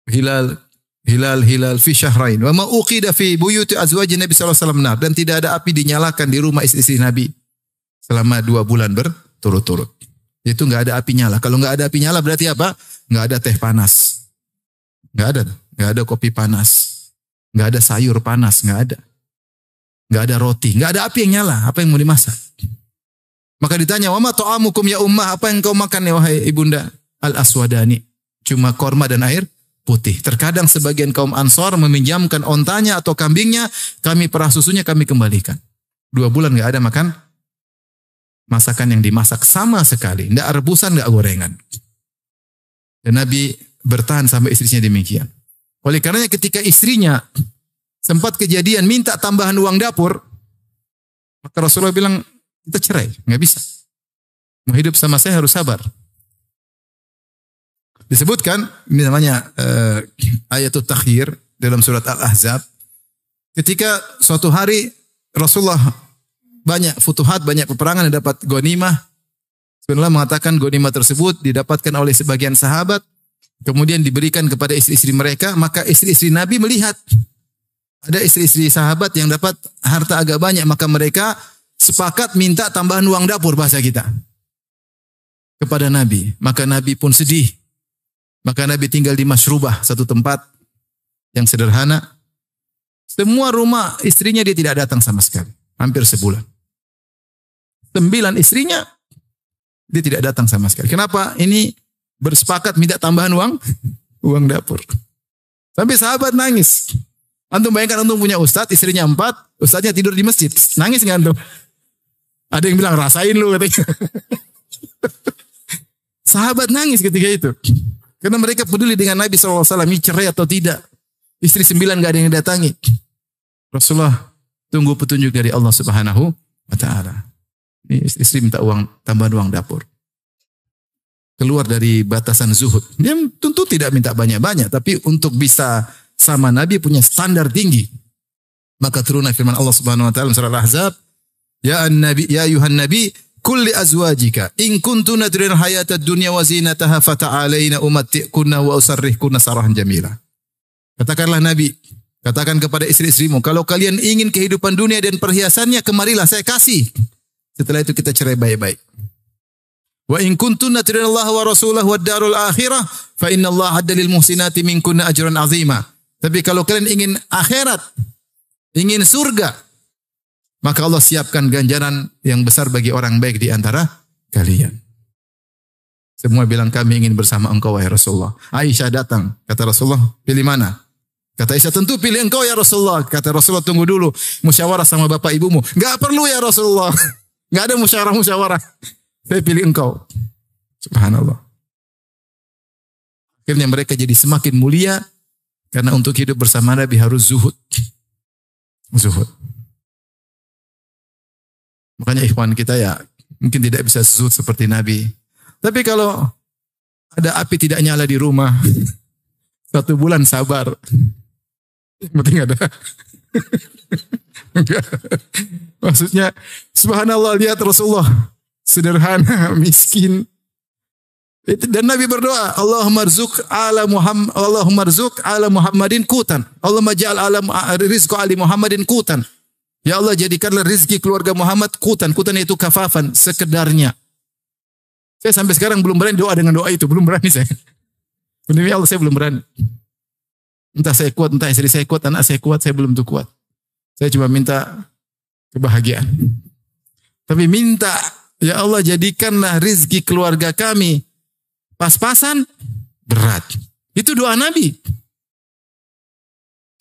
hilal fi syahrain. Wa ma uqida fi buyuti azwajin Nabi sallallahu alaihi wasallam. Dan tidak ada api dinyalakan di rumah istri-istri Nabi selama 2 bulan berturut-turut. Itu enggak ada api nyala. Kalau enggak ada api nyala berarti apa? Enggak ada teh panas. Enggak ada kopi panas. Enggak ada sayur panas, enggak ada. Enggak ada roti, enggak ada api yang nyala. Apa yang mau dimasak? Maka ditanya, "Wa ma ta'amukum ya ummah?" Apa yang kau makan ya wahai ibunda? Al-aswadani. Cuma korma dan air putih. Terkadang sebagian kaum Ansor meminjamkan ontanya atau kambingnya, kami perah susunya, kami kembalikan. 2 bulan enggak ada makan masakan yang dimasak sama sekali. Enggak rebusan, enggak gorengan. Dan Nabi bertahan sampai istrinya demikian. Oleh karenanya ketika istrinya sempat kejadian minta tambahan uang dapur, maka Rasulullah bilang, kita cerai, nggak bisa. Mau hidup sama saya harus sabar. Disebutkan, ini namanya ayatul takhir dalam surat Al-Ahzab. Ketika suatu hari Rasulullah banyak futuhat, banyak peperangan yang dapat ghanimah. Sebenarnya mengatakan ghanimah tersebut didapatkan oleh sebagian sahabat, kemudian diberikan kepada istri-istri mereka, maka istri-istri Nabi melihat ada istri-istri sahabat yang dapat harta agak banyak, maka mereka sepakat minta tambahan uang dapur bahasa kita kepada Nabi. Maka Nabi pun sedih. Maka Nabi tinggal di Mashrubah, satu tempat yang sederhana. Semua rumah istrinya dia tidak datang sama sekali. Hampir sebulan. 9 istrinya dia tidak datang sama sekali. Kenapa? Ini bersepakat minta tambahan uang dapur. Sampai sahabat nangis. Antum bayangkan antum punya ustadz, istrinya 4, ustadznya tidur di masjid. Nangis nggak antum? Ada yang bilang rasain lu katanya. Sahabat nangis ketika itu. Karena mereka peduli dengan Nabi SAW, ini cerai atau tidak. Istri 9 gak ada yang datangi. Rasulullah tunggu petunjuk dari Allah Subhanahu wa Ta'ala. Ini istri minta tambahan uang dapur. Keluar dari batasan zuhud. Dia tentu tidak minta banyak-banyak, tapi untuk bisa sama Nabi punya standar tinggi. Maka turunlah firman Allah Subhanahu wa Ta'ala surah Al-Ahzab, Ya ayuhan nabi, kulli azwajika in kuntunna turidna hayatad dunya wa zinataha fata'alaina umatti'kunna wa usarrihkunna sarahan jamila. Katakanlah Nabi, katakan kepada istri-istrimu, kalau kalian ingin kehidupan dunia dan perhiasannya, kemarilah saya kasih. Setelah itu kita cerai baik-baik. Wa in kuntunna turidna Allah wa rasulahu wad darul akhirah fa innallaha adda lil muhsinati minkunna ajran azima. Tapi kalau kalian ingin akhirat, ingin surga, maka Allah siapkan ganjaran yang besar bagi orang baik di antara kalian. Semua bilang kami ingin bersama engkau wahai Rasulullah. Aisyah datang. Kata Rasulullah, pilih mana? Kata Aisyah, tentu pilih engkau ya Rasulullah. Kata Rasulullah, tunggu dulu. Musyawarah sama bapak ibumu. Enggak perlu ya Rasulullah. Enggak ada musyawarah. Saya pilih engkau. Subhanallah. Akhirnya mereka jadi semakin mulia. Karena untuk hidup bersama Nabi harus zuhud. Zuhud. Makanya ikhwan kita ya mungkin tidak bisa zuhud seperti Nabi. Tapi kalau ada api tidak nyala di rumah, 1 bulan sabar. Penting ada. Maksudnya subhanallah, lihat Rasulullah sederhana, miskin. Dan Nabi berdoa, Allahumma rzuq ala Muhammadin qutan. Allahumma ja'al ala rizqa ali Muhammadin qutan. Ya Allah, jadikanlah rizki keluarga Muhammad qutan. Qutan itu kafafan, sekedarnya. Saya sampai sekarang belum berani doa dengan doa itu. Belum berani saya. Demi Allah saya belum berani. Entah saya kuat, entah istri saya kuat, anak saya kuat, saya belum tuh kuat. Saya cuma minta kebahagiaan. Tapi minta, ya Allah jadikanlah rizki keluarga kami pas-pasan, berat. Itu doa Nabi.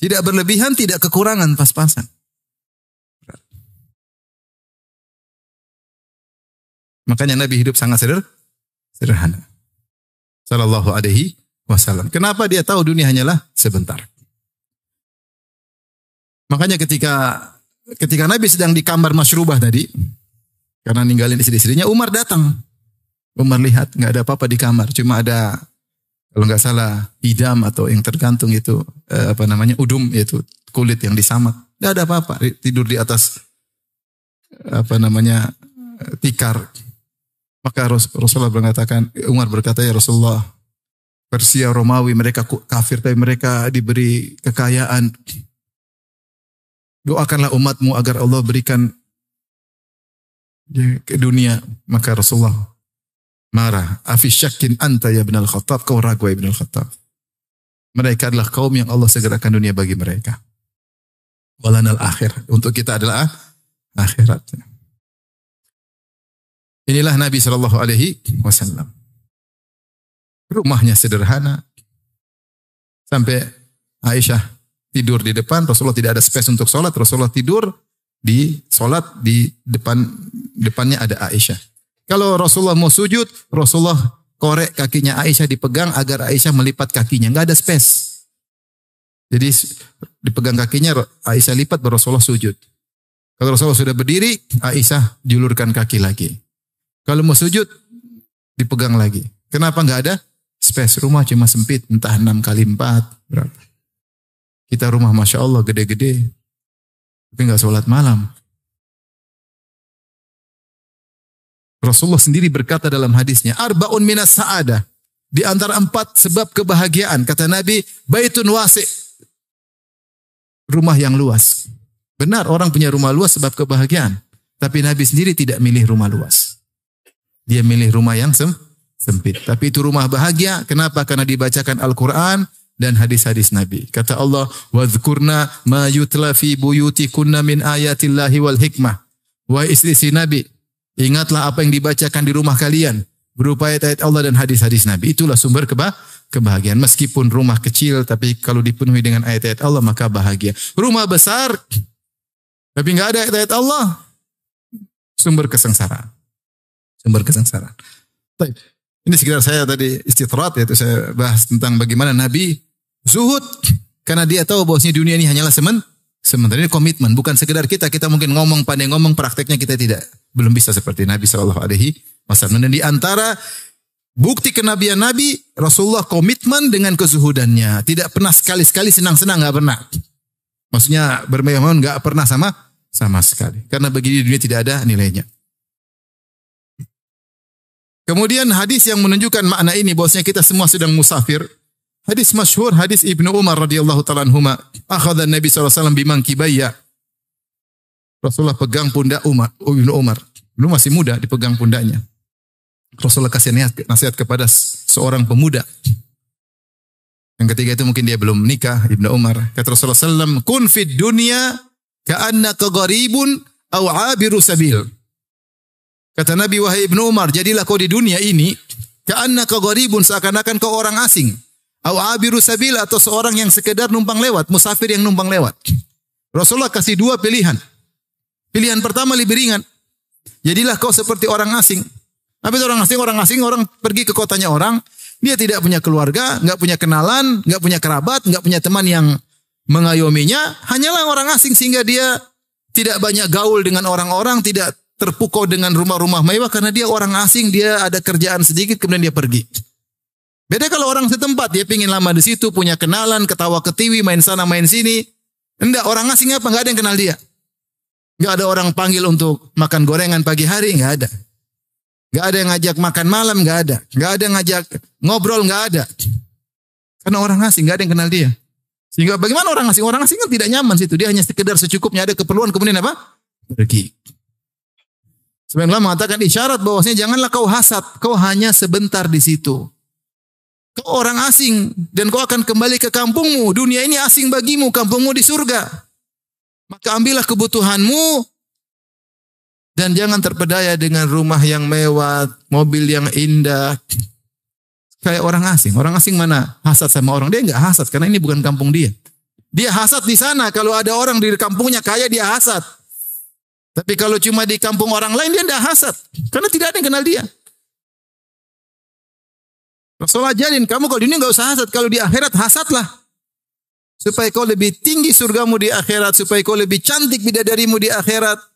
Tidak berlebihan, tidak kekurangan, pas-pasan. Makanya Nabi hidup sangat sederhana. Sallallahu alaihi wasallam. Kenapa dia tahu dunia hanyalah sebentar? Makanya ketika Nabi sedang di kamar Mashrubah tadi, karena ninggalin istri-istrinya, Umar datang. Umar lihat nggak ada apa-apa di kamar, cuma ada kalau nggak salah idam atau yang tergantung itu udum, yaitu kulit yang disamak. Nggak ada apa-apa, tidur di atas tikar. Maka Rasulullah Umar berkata, ya Rasulullah, Persia, Romawi, mereka kafir, tapi mereka diberi kekayaan. Doakanlah umatmu agar Allah berikan ke dunia. Maka Rasulullah marah. Afisyakin anta ya Ibn al-Khattab, kau ragu ya Ibn al-Khattab. Mereka adalah kaum yang Allah segerakan dunia bagi mereka. Walanal akhir. Untuk kita adalah akhirat. Inilah Nabi Shallallahu Alaihi Wasallam. Rumahnya sederhana. Sampai Aisyah tidur di depan. Rasulullah tidak ada space untuk sholat. Rasulullah tidur di sholat di depannya ada Aisyah. Kalau Rasulullah mau sujud, Rasulullah korek kakinya Aisyah dipegang agar Aisyah melipat kakinya. Nggak ada space. Jadi dipegang kakinya, Aisyah lipat, baru Rasulullah sujud. Kalau Rasulullah sudah berdiri, Aisyah julurkan kaki lagi. Kalau mau sujud, dipegang lagi. Kenapa nggak ada space? Rumah cuma sempit, entah 6 kali 4, berapa. Kita rumah Masya Allah gede-gede, tapi nggak sholat malam. Rasulullah sendiri berkata dalam hadisnya, Arba'un minas sa'adah. Di antara 4 sebab kebahagiaan. Kata Nabi, baitun wasi'. Rumah yang luas. Benar, orang punya rumah luas sebab kebahagiaan. Tapi Nabi sendiri tidak milih rumah luas. Dia milih rumah yang sempit. Tapi itu rumah bahagia. Kenapa? Karena dibacakan Al-Quran dan hadis-hadis Nabi. Kata Allah, وَذْكُرْنَا مَا يُتْلَى فِي بُيُوتِكُنَّ مِنْ آيَاتِ اللَّهِ وَالْحِكْمَةِ. Wahai istri Nabi, ingatlah apa yang dibacakan di rumah kalian. Berupa ayat-ayat Allah dan hadis-hadis Nabi. Itulah sumber kebahagiaan. Meskipun rumah kecil, tapi kalau dipenuhi dengan ayat-ayat Allah, maka bahagia. Rumah besar, tapi nggak ada ayat-ayat Allah, sumber kesengsaraan. Sumber kesengsaraan. Ini sekitar saya tadi istitrat, yaitu saya bahas tentang bagaimana Nabi zuhud. Karena dia tahu bahwasanya dunia ini hanyalah sementara. Ini komitmen. Bukan sekedar kita mungkin ngomong, pandai ngomong, prakteknya kita tidak. Belum bisa seperti Nabi SAW. Dan di antara bukti kenabian Nabi, Rasulullah komitmen dengan kezuhudannya. Tidak pernah sekali-sekali senang-senang, nggak pernah. Maksudnya bermewah-mewah nggak pernah sama sekali. Karena bagi dunia tidak ada nilainya. Kemudian hadis yang menunjukkan makna ini, bahwasanya kita semua sedang musafir. Hadis masyhur, hadis Ibnu Umar radhiyallahu ta'ala anhuma. Akhadha Nabi SAW bimankibayya. Rasulullah pegang pundak Ibnu Umar. Belum masih muda, dipegang pundaknya. Rasulullah kasih nasihat kepada seorang pemuda. Yang ketiga itu mungkin dia belum menikah, Ibnu Umar. Kata Rasulullah SAW, kun fid dunya ka'annaka gharibun aw 'abiru sabil. Kata Nabi, wahai Ibnu Umar, jadilah kau di dunia ini ka'annaka gharibun, seakan-akan kau orang asing. Aw 'abiru sabil, atau seorang yang sekedar numpang lewat, musafir yang numpang lewat. Rasulullah kasih 2 pilihan. Pilihan pertama lebih ringan. Jadilah kau seperti orang asing. Apa itu orang asing? Orang asing, orang pergi ke kotanya orang, dia tidak punya keluarga, nggak punya kenalan, nggak punya kerabat, nggak punya teman yang mengayominya, hanyalah orang asing sehingga dia tidak banyak gaul dengan orang-orang, tidak terpukau dengan rumah-rumah mewah karena dia orang asing, dia ada kerjaan sedikit kemudian dia pergi. Beda kalau orang setempat, dia pingin lama di situ, punya kenalan, ketawa ketiwi, main sana main sini. Enggak, orang asing apa? Nggak ada yang kenal dia. Nggak ada orang panggil untuk makan gorengan pagi hari, nggak ada. Nggak ada yang ngajak makan malam, nggak ada. Nggak ada yang ngajak ngobrol, nggak ada. Karena orang asing, nggak ada yang kenal dia. Sehingga bagaimana orang asing? Orang asing kan tidak nyaman situ. Dia hanya sekedar secukupnya, ada keperluan, kemudian apa? Pergi. Sebenarnya Allah mengatakan isyarat bahwasanya janganlah kau hasad. Kau hanya sebentar di situ. Kau orang asing dan kau akan kembali ke kampungmu. Dunia ini asing bagimu, kampungmu di surga. Maka ambillah kebutuhanmu. Dan jangan terpedaya dengan rumah yang mewah, mobil yang indah. Kayak orang asing. Orang asing mana hasad sama orang? Dia enggak hasad karena ini bukan kampung dia. Dia hasad di sana. Kalau ada orang di kampungnya kaya, dia hasad. Tapi kalau cuma di kampung orang lain, dia enggak hasad. Karena tidak ada yang kenal dia. Rasulullah ajarin, kamu kalau di dunia enggak usah hasad. Kalau di akhirat, hasadlah. Supaya kau lebih tinggi surgamu di akhirat. Supaya kau lebih cantik bidadarimu di akhirat.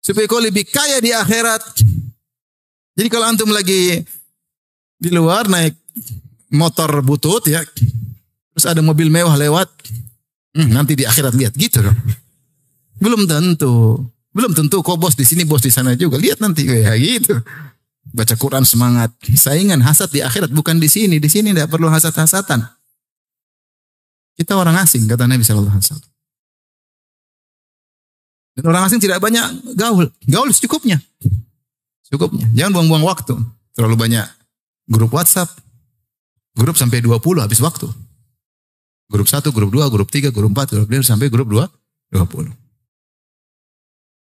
Supaya kau lebih kaya di akhirat. Jadi kalau antum lagi di luar naik motor butut ya, terus ada mobil mewah lewat, nanti di akhirat lihat gitu dong. Belum tentu kau bos di sini, bos di sana juga. Lihat nanti kayak gitu. Baca Quran semangat. Saingan hasad di akhirat bukan di sini. Di sini tidak perlu hasad-hasatan. Kita orang asing kata Nabi sallallahu alaihi wasallam. Dan orang asing tidak banyak gaul. Gaul secukupnya. Cukupnya. Jangan buang-buang waktu. Terlalu banyak grup WhatsApp. Grup sampai 20 habis waktu. Grup 1, grup 2, grup 3, grup 4, grup 5 sampai grup 20.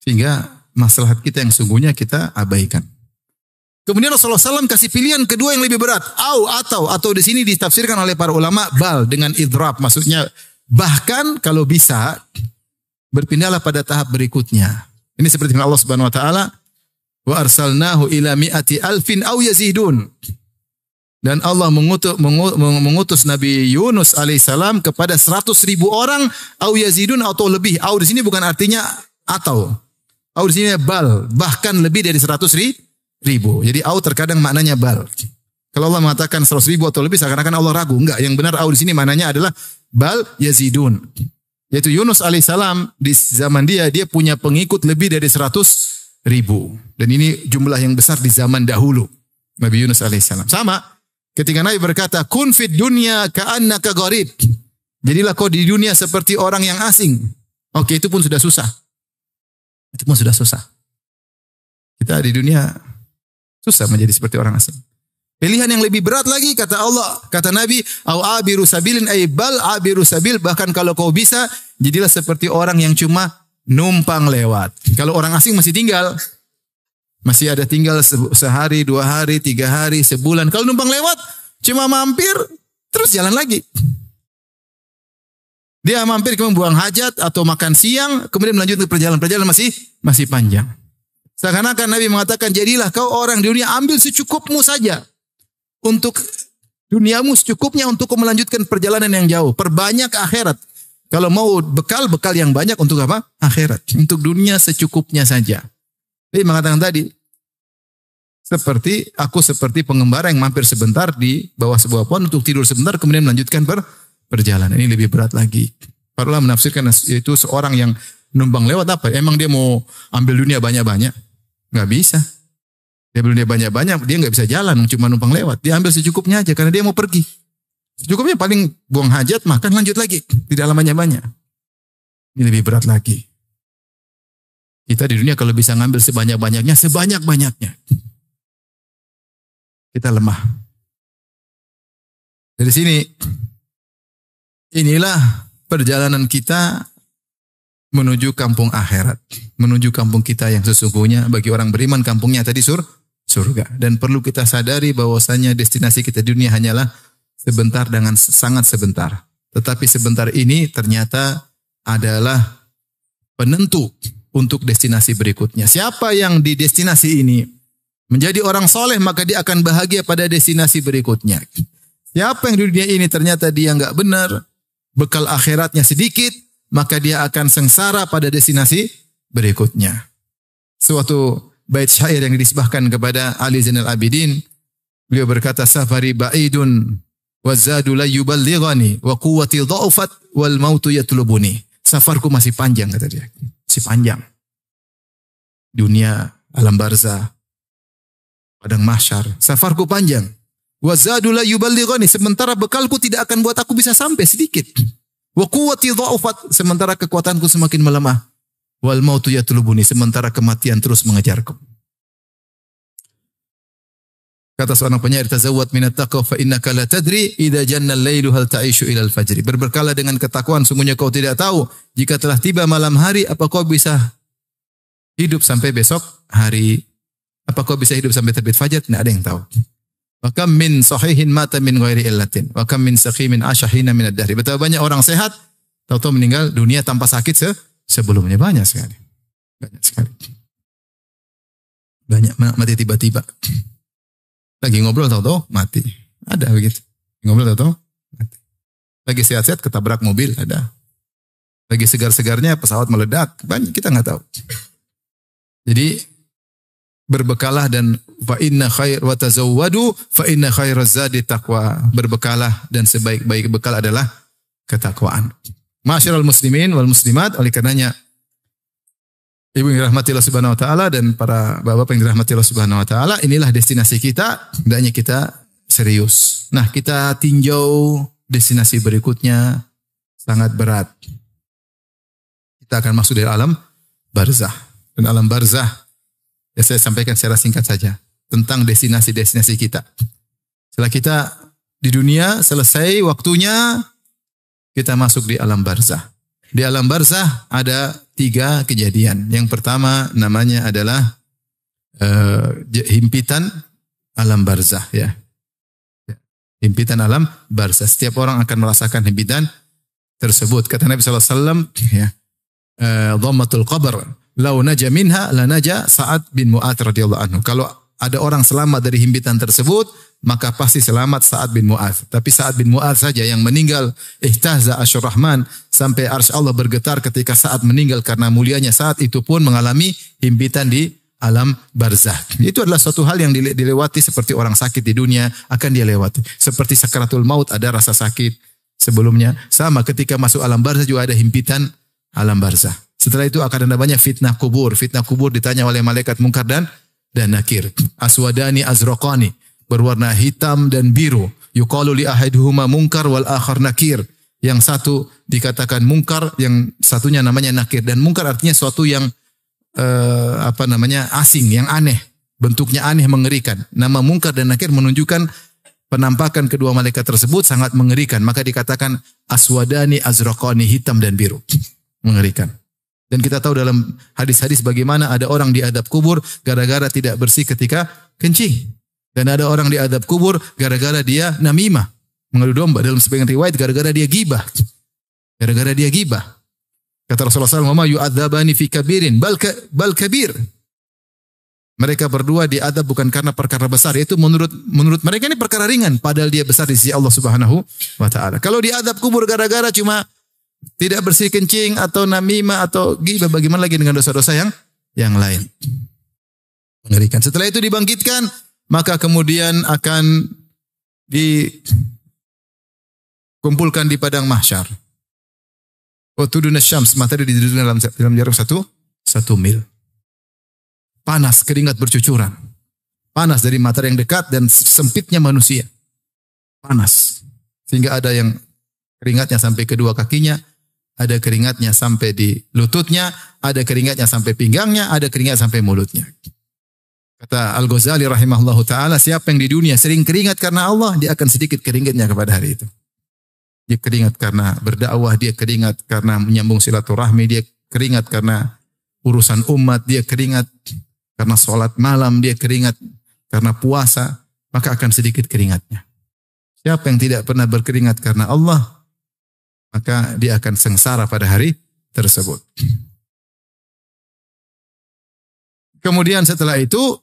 Sehingga masalah kita yang sungguhnya kita abaikan. Kemudian Rasulullah SAW kasih pilihan kedua yang lebih berat. Atau di sini ditafsirkan oleh para ulama bal dengan idrab. Maksudnya bahkan kalau bisa berpindahlah pada tahap berikutnya. Ini seperti Allah Subhanahu wa taala, wa arsalnahu ila mi'ati alfin aw yazidun. Dan Allah mengutus Nabi Yunus alaihissalam kepada 100.000 orang, au yazidun atau lebih. Au di sini bukan artinya atau. Au di sini bal, bahkan lebih dari 100.000. Jadi au terkadang maknanya bal. Kalau Allah mengatakan 100.000 atau lebih, seakan-akan Allah ragu. Enggak, yang benar au di sini maknanya adalah bal yazidun. Yaitu Yunus alaihissalam di zaman dia punya pengikut lebih dari 100.000. Dan ini jumlah yang besar di zaman dahulu. Nabi Yunus alaihissalam. Sama. Ketika Nabi berkata, kun fid dunya ka'annaka gharib. Jadilah kau di dunia seperti orang yang asing. Oke, itu pun sudah susah. Itu pun sudah susah. Kita di dunia susah menjadi seperti orang asing. Pilihan yang lebih berat lagi, kata Allah, kata Nabi, au abiru sabilin ay bal abiru sabil, bahkan kalau kau bisa, jadilah seperti orang yang cuma numpang lewat. Kalau orang asing masih tinggal, masih ada tinggal sehari, 2 hari, 3 hari, sebulan. Kalau numpang lewat, cuma mampir, terus jalan lagi. Dia mampir kemudian buang hajat atau makan siang, kemudian melanjutkan perjalanan. Perjalanan masih panjang. Seakan-akan Nabi mengatakan, jadilah kau orang di dunia, ambil secukupmu saja. Untuk duniamu secukupnya untuk melanjutkan perjalanan yang jauh. Perbanyak akhirat. Kalau mau bekal yang banyak untuk apa? Akhirat. Untuk dunia secukupnya saja. Dia mengatakan tadi, seperti pengembara yang mampir sebentar di bawah sebuah pohon untuk tidur sebentar, kemudian melanjutkan perjalanan. Ini lebih berat lagi. Para ulama menafsirkan itu seorang yang numpang lewat apa? Emang dia mau ambil dunia banyak-banyak? Nggak bisa. Dia ambil dunia banyak-banyak, dia nggak bisa jalan, cuma numpang lewat. Dia ambil secukupnya aja karena dia mau pergi. Secukupnya paling buang hajat, makan, lanjut lagi. Tidak lamanya banyak. Ini lebih berat lagi. Kita di dunia kalau bisa ngambil sebanyak-banyaknya, sebanyak-banyaknya. Kita lemah. Dari sini, inilah perjalanan kita menuju kampung akhirat. Menuju kampung kita yang sesungguhnya. Bagi orang beriman, kampungnya tadi surga. Dan perlu kita sadari bahwasanya destinasi kita di dunia hanyalah sebentar dengan sangat sebentar. Tetapi sebentar ini ternyata adalah penentu untuk destinasi berikutnya. Siapa yang di destinasi ini menjadi orang soleh, maka dia akan bahagia pada destinasi berikutnya. Siapa yang di dunia ini ternyata dia nggak benar, bekal akhiratnya sedikit, maka dia akan sengsara pada destinasi berikutnya. Suatu bait syair yang disebahkan kepada Ali Zainal Abidin, beliau berkata, safari ba'idun wa zadu la yuballighani wa quwwati dha'ufat wal mautu yatlubuni. Safarku masih panjang, kata dia. Masih panjang. Dunia, alam barzah, padang mahsyar. Safarku panjang. Wa zadu la yuballighani. Sementara bekalku tidak akan buat aku bisa sampai sedikit. Wa quwwati dha'ufat. Sementara kekuatanku semakin melemah. Wal mautu yatlubuni. Sementara kematian terus mengejarku. Kata seorang penyair, tazawwad minat taqwa fa innaka la tadri idza janna al-lailu hal ta'ishu ila al-fajri. Berberkalah dengan ketakwaan, sungguhnya kau tidak tahu jika telah tiba malam hari apa kau bisa hidup sampai besok hari. Apa kau bisa hidup sampai terbit fajar? Tidak ada yang tahu. Wa kam min sahihin mata min ghairi illatin wa kam min saqimin ashahina min ad-dahri. Betapa banyak orang sehat tahu-tahu meninggal dunia tanpa sakit sebelumnya. Banyak sekali. Banyak sekali. Banyak mati tiba-tiba. Lagi ngobrol tahu-tahu mati. Ada begitu. Ngobrol tahu-tahu mati. Lagi sehat-sehat ketabrak mobil, ada. Lagi segar-segarnya pesawat meledak, banyak kita nggak tahu. Jadi berbekalah dan fa inna khair wa tazawwadu fa inna khairaz zadi taqwa. Berbekalah dan sebaik-baik bekal adalah ketakwaan. Ma'asyiral muslimin wal muslimat, oleh karenanya ibu yang dirahmati Allah Subhanahu wa taala dan para bapak yang dirahmati Allah Subhanahu wa taala, inilah destinasi kita, hendaknya kita serius. Nah, kita tinjau destinasi berikutnya sangat berat. Kita akan masuk dari alam barzah. Dan alam barzah, ya saya sampaikan secara singkat saja tentang destinasi-destinasi kita. Setelah kita di dunia selesai waktunya, kita masuk di alam barzah. Di alam barzah ada 3 kejadian. Yang pertama namanya adalah himpitan alam barzah, ya. Himpitan alam barzah. Setiap orang akan merasakan himpitan tersebut. Kata Nabi SAW, ya, dhammatul qabr, lau naja minha la naja Sa'ad bin Mu'adz radhiyallahu anhu. Kalau ada orang selamat dari himpitan tersebut, maka pasti selamat Sa'ad bin Mu'adz. Tapi Sa'ad bin Mu'adz saja yang meninggal, ihtazza arsyur rahman, sampai arsy Allah bergetar ketika Sa'ad meninggal karena mulianya Sa'ad itu pun mengalami himpitan di alam barzah. Itu adalah suatu hal yang dilewati seperti orang sakit di dunia akan dia lewati. Seperti sakaratul maut ada rasa sakit sebelumnya. Sama ketika masuk alam barzah juga ada himpitan alam barzah. Setelah itu akan ada banyak fitnah kubur. Fitnah kubur ditanya oleh malaikat Munkar dan Nakir. Aswadani azraqani, berwarna hitam dan biru. Yuqalu li ahaduhuma Munkar wal akhar Nakir. Yang satu dikatakan Munkar, yang satunya namanya Nakir. Dan Munkar artinya suatu yang asing, yang aneh. Bentuknya aneh, mengerikan. Nama Munkar dan Nakir menunjukkan penampakan kedua malaikat tersebut sangat mengerikan. Maka dikatakan aswadani azraqani, hitam dan biru. Mengerikan. Dan kita tahu dalam hadis-hadis bagaimana ada orang di adab kubur gara-gara tidak bersih ketika kencing. Dan ada orang di adab kubur gara-gara dia namimah, mengadu domba. Dalam sebagian riwayat gara-gara dia gibah. Gara-gara dia gibah. Kata Rasulullah SAW, "Ma yu'adzabani fi kabirin bal kabir." Mereka berdua diadab bukan karena perkara besar, yaitu menurut mereka ini perkara ringan, padahal dia besar di sisi Allah Subhanahu wa taala. Kalau diadab kubur gara-gara cuma tidak bersih kencing atau namimah atau ghibah, bagaimana lagi dengan dosa-dosa yang lain? Mengerikan. Setelah itu dibangkitkan, maka kemudian akan dikumpulkan di padang mahsyar. Watuduna syams, matahari didudukkan dalam jarak satu mil. Panas, keringat bercucuran. Panas dari matahari yang dekat dan sempitnya manusia. Panas. Sehingga ada yang keringatnya sampai kedua kakinya, ada keringatnya sampai di lututnya, ada keringatnya sampai pinggangnya, ada keringat sampai mulutnya. Kata Al-Ghazali rahimahullahu ta'ala, siapa yang di dunia sering keringat karena Allah, dia akan sedikit keringatnya kepada hari itu. Dia keringat karena berdakwah, dia keringat karena menyambung silaturahmi, dia keringat karena urusan umat, dia keringat karena sholat malam, dia keringat karena puasa, maka akan sedikit keringatnya. Siapa yang tidak pernah berkeringat karena Allah, maka dia akan sengsara pada hari tersebut. Kemudian setelah itu,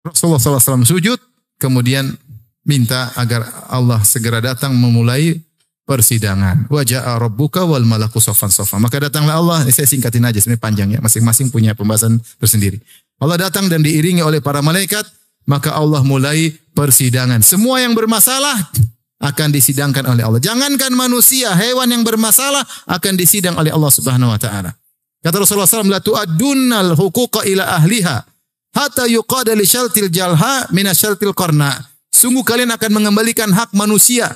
Rasulullah SAW sujud, kemudian minta agar Allah segera datang memulai persidangan. Wa ja'a rabbuka wal malaku saffan saffa. Maka datanglah Allah, saya singkatin aja, sebenarnya panjang ya, masing-masing punya pembahasan tersendiri. Allah datang dan diiringi oleh para malaikat, maka Allah mulai persidangan. Semua yang bermasalah akan disidangkan oleh Allah. Jangankan manusia, hewan yang bermasalah akan disidang oleh Allah Subhanahu wa taala. Kata Rasulullah SAW, la tu'addunnal huquqa ila ahliha hatta yuqada li syaltil jalha min syaltil qarna. Sungguh kalian akan mengembalikan hak manusia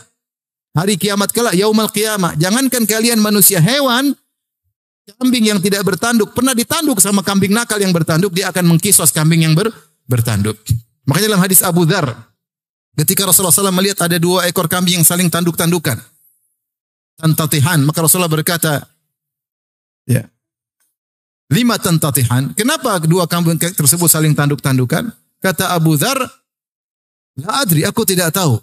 hari kiamat kelak, yaumul qiyamah. Jangankan kalian manusia, hewan, kambing yang tidak bertanduk pernah ditanduk sama kambing nakal yang bertanduk, dia akan mengkisos kambing yang bertanduk. Makanya dalam hadis Abu Dzar, ketika Rasulullah SAW melihat ada 2 ekor kambing yang saling tanduk-tandukan, tantatihan, maka Rasulullah berkata, ya, 5 tantatihan. Kenapa kedua kambing tersebut saling tanduk-tandukan? Kata Abu Dzar, la adri, aku tidak tahu.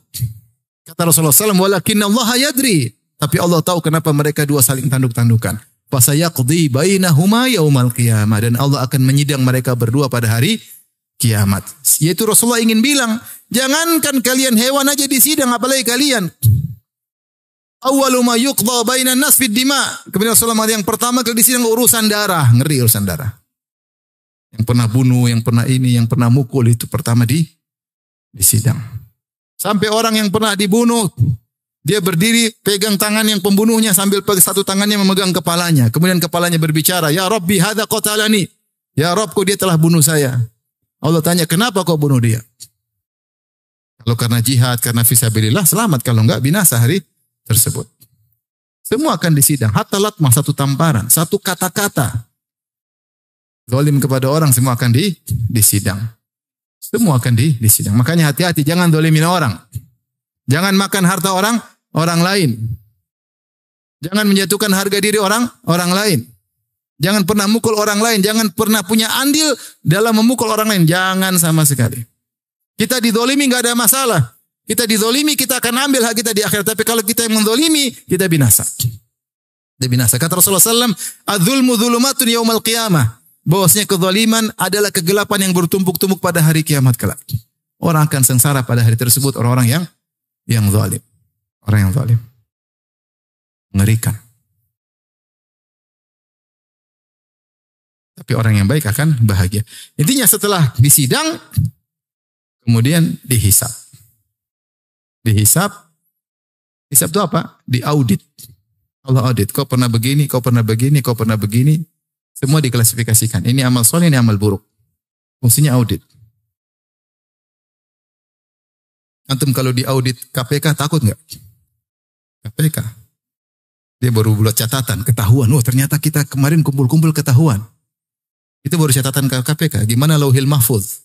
Kata Rasulullah SAW, walakin Allah yadri. Tapi Allah tahu kenapa mereka 2 saling tanduk-tandukan. Fasayaqdi bainahuma yaumal qiyamah. Dan Allah akan menyidang mereka berdua pada hari kiamat. Yaitu Rasulullah ingin bilang, jangankan kalian hewan aja disidang, apalagi kalian. Awwalu ma yuqda bainan nas fid dima. Kemudian Rasulullah yang pertama kali disidang urusan darah. Ngeri urusan darah. Yang pernah bunuh, yang pernah ini, yang pernah mukul, itu pertama disidang. Sampai orang yang pernah dibunuh, dia berdiri pegang tangan yang pembunuhnya sambil satu tangannya memegang kepalanya. Kemudian kepalanya berbicara, ya Rabbi hadza qatalani. Ya Rabbku, dia telah bunuh saya. Allah tanya, kenapa kau bunuh dia? Kalau karena jihad, karena fisabilillah, selamat. Kalau enggak, binasa hari tersebut. Semua akan disidang. Hatta latmah, satu tamparan, satu kata-kata. Zalim kepada orang, semua akan disidang. Semua akan disidang. Makanya hati-hati, jangan zalimin orang. Jangan makan harta orang lain. Jangan menjatuhkan harga diri orang lain. Jangan pernah mukul orang lain. Jangan pernah punya andil dalam memukul orang lain. Jangan sama sekali. Kita dizalimi enggak ada masalah. Kita dizalimi, kita akan ambil hak kita di akhirat. Tapi kalau kita yang menzalimi, kita binasa. Kita binasa. Kata Rasulullah SAW, "Adzulmu dzulumatun yaumal qiyamah." bahwasanya kezaliman adalah kegelapan yang bertumpuk-tumpuk pada hari kiamat kelak. Orang akan sengsara pada hari tersebut, orang-orang yang zalim. Orang yang zalim. Mengerikan. Tapi orang yang baik akan bahagia. Intinya setelah disidang, kemudian dihisab. Dihisab. Hisab itu apa? Diaudit. Allah audit. Kau pernah begini, kau pernah begini, kau pernah begini. Semua diklasifikasikan. Ini amal soleh, ini amal buruk. Fungsinya audit. Antum kalau diaudit KPK takut nggak? KPK. Dia baru buat catatan, ketahuan. Oh ternyata kita kemarin kumpul-kumpul ketahuan. Itu baru catatan ke KPK. Gimana lauhil mahfuz?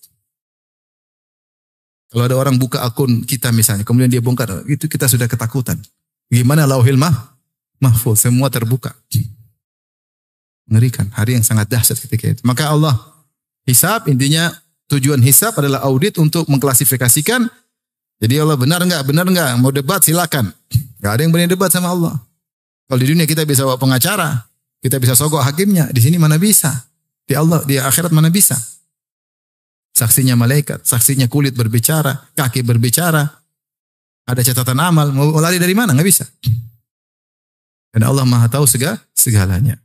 Kalau ada orang buka akun kita misalnya, kemudian dia bongkar, itu kita sudah ketakutan. Gimana lauhil mahfuz? Semua terbuka. Mengerikan. Hari yang sangat dahsyat ketika itu. Maka Allah hisab, intinya tujuan hisab adalah audit untuk mengklasifikasikan. Jadi Allah benar enggak? Benar enggak? Mau debat silakan. Enggak ada yang berani debat sama Allah. Kalau di dunia kita bisa bawa pengacara, kita bisa sogok hakimnya. Di sini mana bisa? Di Allah, di akhirat mana bisa? Saksinya malaikat, saksinya kulit berbicara, kaki berbicara. Ada catatan amal, mau lari dari mana? Nggak bisa. Dan Allah Maha tahu segalanya.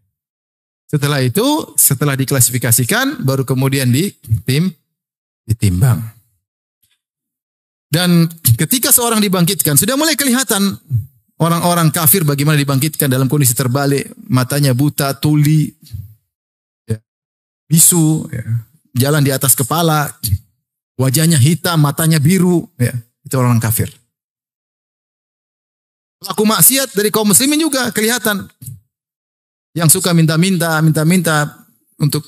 Setelah itu, setelah diklasifikasikan, baru kemudian ditimbang. Dan ketika seorang dibangkitkan, sudah mulai kelihatan orang-orang kafir bagaimana dibangkitkan dalam kondisi terbalik, matanya buta, tuli, bisu, jalan di atas kepala, wajahnya hitam, matanya biru, itu orang kafir. Pelaku maksiat dari kaum muslimin juga kelihatan, yang suka minta-minta untuk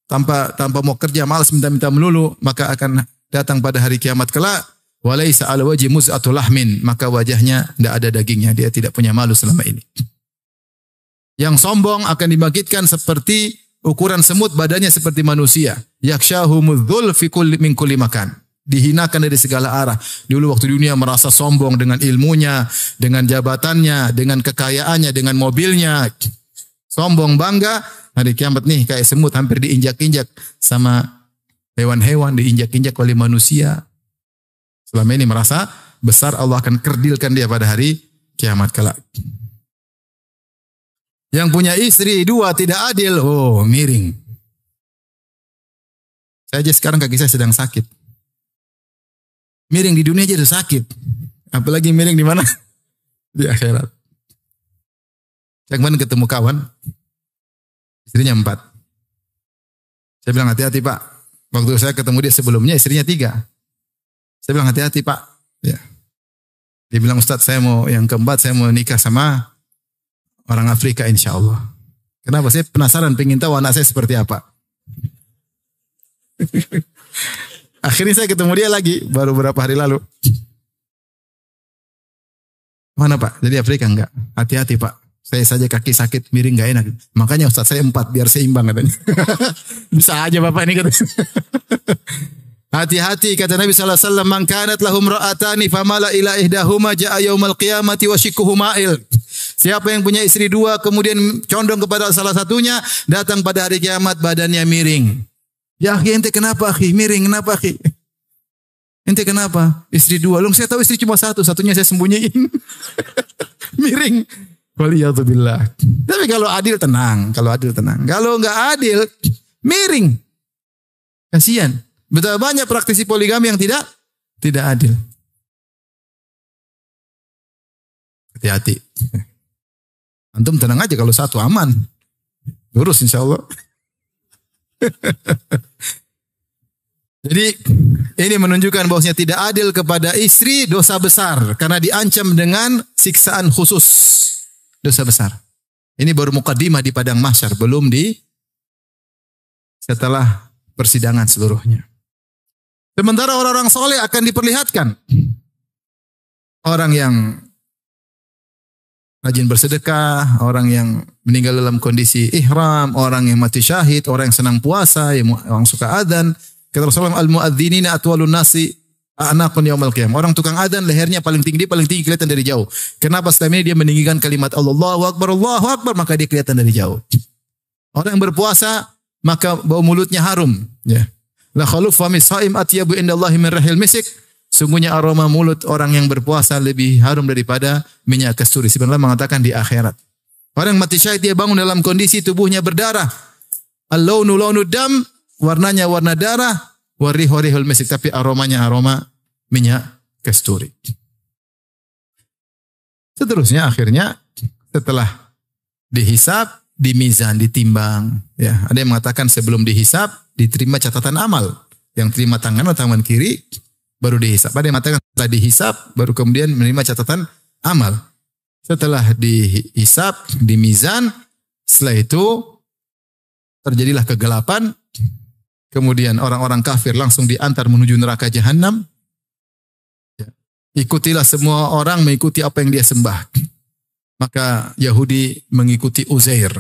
tanpa mau kerja, malas minta-minta melulu, maka akan datang pada hari kiamat kelak, walaisa ala wajhi muz'atul lahmin, maka wajahnya tidak ada dagingnya, dia tidak punya malu selama ini. Yang sombong akan dibangkitkan seperti ukuran semut, badannya seperti manusia. Yakshahumudzul fi kulli min kulli makan. Dihinakan dari segala arah. Dulu waktu dunia merasa sombong dengan ilmunya, dengan jabatannya, dengan kekayaannya, dengan mobilnya. Sombong bangga, hari kiamat nih kayak semut hampir diinjak-injak sama hewan-hewan, diinjak-injak oleh manusia. Selama ini merasa besar, Allah akan kerdilkan dia pada hari kiamat kelak. Yang punya istri 2 tidak adil, oh miring. Saya aja sekarang kaki saya sedang sakit. Miring di dunia aja udah sakit. Apalagi miring di mana? Di akhirat. Saya kemarin ketemu kawan, istrinya 4. Saya bilang hati-hati Pak. Waktu saya ketemu dia sebelumnya istrinya 3. Saya bilang hati-hati Pak. Ya. Dia bilang Ustadz saya mau yang keempat, saya mau nikah sama orang Afrika insya Allah. Kenapa? Saya penasaran, pengen tahu anak saya seperti apa. Akhirnya saya ketemu dia lagi, baru beberapa hari lalu. Mana Pak? Jadi Afrika enggak? Hati-hati Pak. Saya saja kaki sakit, miring enggak enak. Makanya Ustaz saya 4, biar seimbang katanya. Bisa aja Bapak ini katanya. Hati-hati kata Nabi SAW, man kanat lahum ra'atani famala ila ihdahuma ja'a yaumal qiyamati wa shikuhu ma'il. Siapa yang punya istri 2 kemudian condong kepada salah satunya, datang pada hari kiamat badannya miring. Ya akhi ente kenapa akhi? Miring kenapa akhi? Ente kenapa? Istri 2. Loh saya tahu istri cuma 1, satunya saya sembunyiin. Miring. Waliyadzubillah. Tapi kalau adil tenang, Kalau enggak adil, miring. Kasihan. Betapa banyak praktisi poligami yang tidak adil. Hati-hati. Antum tenang aja kalau 1 aman. Lurus insya Allah. Jadi ini menunjukkan bahwasanya tidak adil kepada istri dosa besar. Karena diancam dengan siksaan khusus. Dosa besar. Ini baru mukaddimah di padang mahsyar. Belum setelah persidangan seluruhnya. Sementara orang-orang soleh akan diperlihatkan. Orang yang rajin bersedekah, orang yang meninggal dalam kondisi ihram, orang yang mati syahid, orang yang senang puasa, orang suka adzan. Kata Rasulullah, al-mu'adzinina atwalun nasi a'naqun yaumal qiyamah. Orang tukang adzan lehernya paling tinggi kelihatan dari jauh. Kenapa selama ini dia meninggikan kalimat Allahu Akbar, maka dia kelihatan dari jauh. Orang yang berpuasa maka bau mulutnya harum. Ya. La khaluf fami shaim atyabu indallahi min rahil misik. Sungguhnya aroma mulut orang yang berpuasa lebih harum daripada minyak kasturi. Sebenarnya mengatakan di akhirat. Orang mati syahid dia bangun dalam kondisi tubuhnya berdarah. Al-launu launu dam, warnanya warna darah, warihu rihul misik, tapi aromanya aroma minyak kasturi. Seterusnya akhirnya setelah dihisab, dimizan, ditimbang. Ya, ada yang mengatakan sebelum dihisab diterima catatan amal. Yang terima tangan atau tangan kiri baru dihisab. Ada yang mengatakan setelah dihisab baru kemudian menerima catatan amal. Setelah dihisab, dimizan, setelah itu terjadilah kegelapan. Kemudian orang-orang kafir langsung diantar menuju neraka jahanam. Ya. Ikutilah semua orang mengikuti apa yang dia sembah. Maka Yahudi mengikuti Uzair.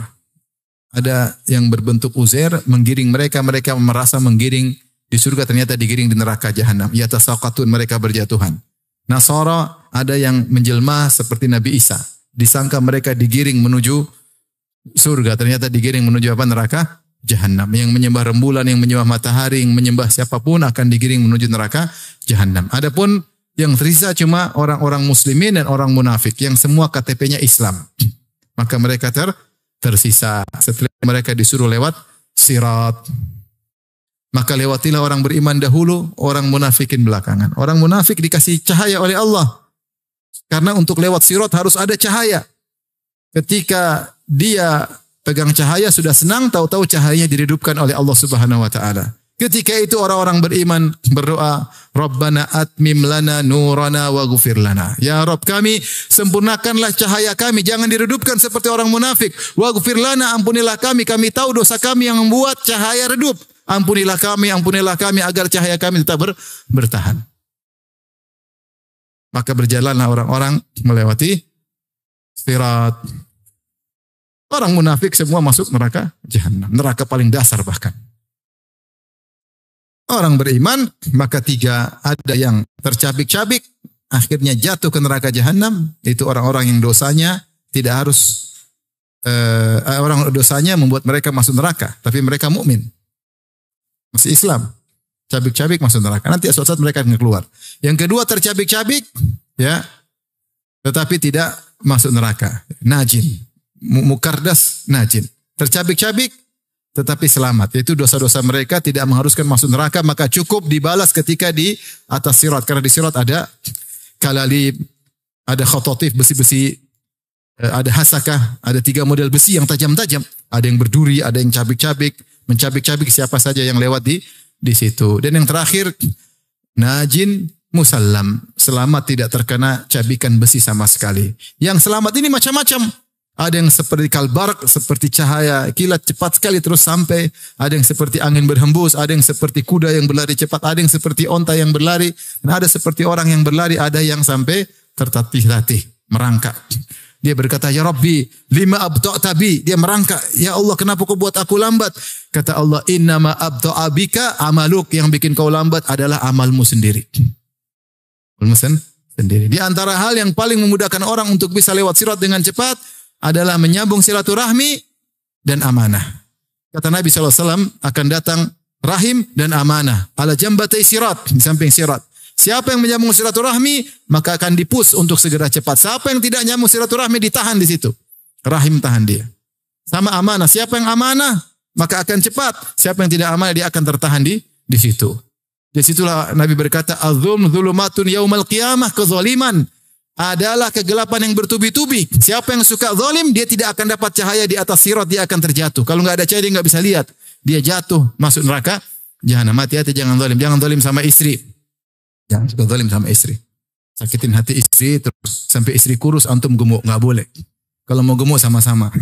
Ada yang berbentuk Uzair menggiring mereka merasa menggiring di surga, ternyata digiring di neraka jahanam. Yatasaqatun, mereka berjatuhan. Nasara ada yang menjelma seperti Nabi Isa. Disangka mereka digiring menuju surga, ternyata digiring menuju apa? Neraka jahanam. Yang menyembah rembulan, yang menyembah matahari, yang menyembah siapapun akan digiring menuju neraka jahanam. Adapun yang tersisa cuma orang-orang muslimin dan orang munafik yang semua KTP-nya Islam. Maka mereka tersisa setelah mereka disuruh lewat sirat. Maka lewatilah orang beriman dahulu, orang munafikin belakangan. Orang munafik dikasih cahaya oleh Allah. Karena untuk lewat sirat harus ada cahaya. Ketika dia pegang cahaya sudah senang, tahu-tahu cahayanya diredupkan oleh Allah Subhanahu wa taala. Ketika itu orang-orang beriman berdoa, Rabbana atmim lana nurana wa ghufir lana. Ya Rabb kami, sempurnakanlah cahaya kami, jangan diredupkan seperti orang munafik. Wa ghufir lana, ampunilah kami tahu dosa kami yang membuat cahaya redup. Ampunilah kami agar cahaya kami tetap bertahan. Maka berjalanlah orang-orang melewati sirat. Orang munafik semua masuk neraka jahanam, neraka paling dasar bahkan. Orang beriman, maka tiga, ada yang tercabik-cabik, akhirnya jatuh ke neraka jahanam. Itu orang-orang yang dosanya tidak harus, orang dosanya membuat mereka masuk neraka, tapi mereka mukmin, masih Islam. Cabik-cabik masuk neraka. Nanti suatu saat mereka akan keluar. Yang kedua tercabik-cabik, ya, tetapi tidak masuk neraka. Najin, mukardas najin. Tercabik-cabik, tetapi selamat. Yaitu dosa-dosa mereka tidak mengharuskan masuk neraka, maka cukup dibalas ketika di atas sirat. Karena di sirat ada kalalib, ada khototif, besi-besi, ada hasakah, ada 3 model besi yang tajam-tajam. Ada yang berduri, ada yang cabik-cabik, mencabik-cabik siapa saja yang lewat di situ. Dan yang terakhir, najin musallam, selamat tidak terkena cabikan besi sama sekali. Yang selamat ini macam-macam. Ada yang seperti kalbarak, seperti cahaya kilat cepat sekali terus sampai. Ada yang seperti angin berhembus, ada yang seperti kuda yang berlari cepat, ada yang seperti onta yang berlari, dan ada seperti orang yang berlari, ada yang sampai tertatih-tatih, merangkak. Dia berkata, Ya Rabbi, lima abta'ta bi. Dia merangkak. Ya Allah, kenapa kau buat aku lambat? Kata Allah, innama abta'a bika amaluk. Yang bikin kau lambat adalah amalmu sendiri. Amalmu sendiri. Di antara hal yang paling memudahkan orang untuk bisa lewat sirat dengan cepat adalah menyambung silaturahmi dan amanah. Kata Nabi SAW, akan datang rahim dan amanah. Ala jambatai sirat, di samping sirat. Siapa yang menyambung silaturahmi, maka akan dipus untuk segera cepat. Siapa yang tidak nyambung silaturahmi, ditahan di situ. Rahim tahan dia. Sama amanah. Siapa yang amanah, maka akan cepat. Siapa yang tidak amanah, dia akan tertahan di situ. Di situlah Nabi berkata, Az-zulm zulumatun yaumal qiyamah, kezaliman adalah kegelapan yang bertubi-tubi. Siapa yang suka zalim, dia tidak akan dapat cahaya di atas sirat, dia akan terjatuh. Kalau nggak ada cahaya, dia nggak bisa lihat. Dia jatuh, masuk neraka jahanam. Hati-hati, jangan zalim. Jangan zalim sama istri. Jangan suka zalim sama istri. Sakitin hati istri, terus sampai istri kurus, antum gemuk. Nggak boleh. Kalau mau gemuk sama-sama.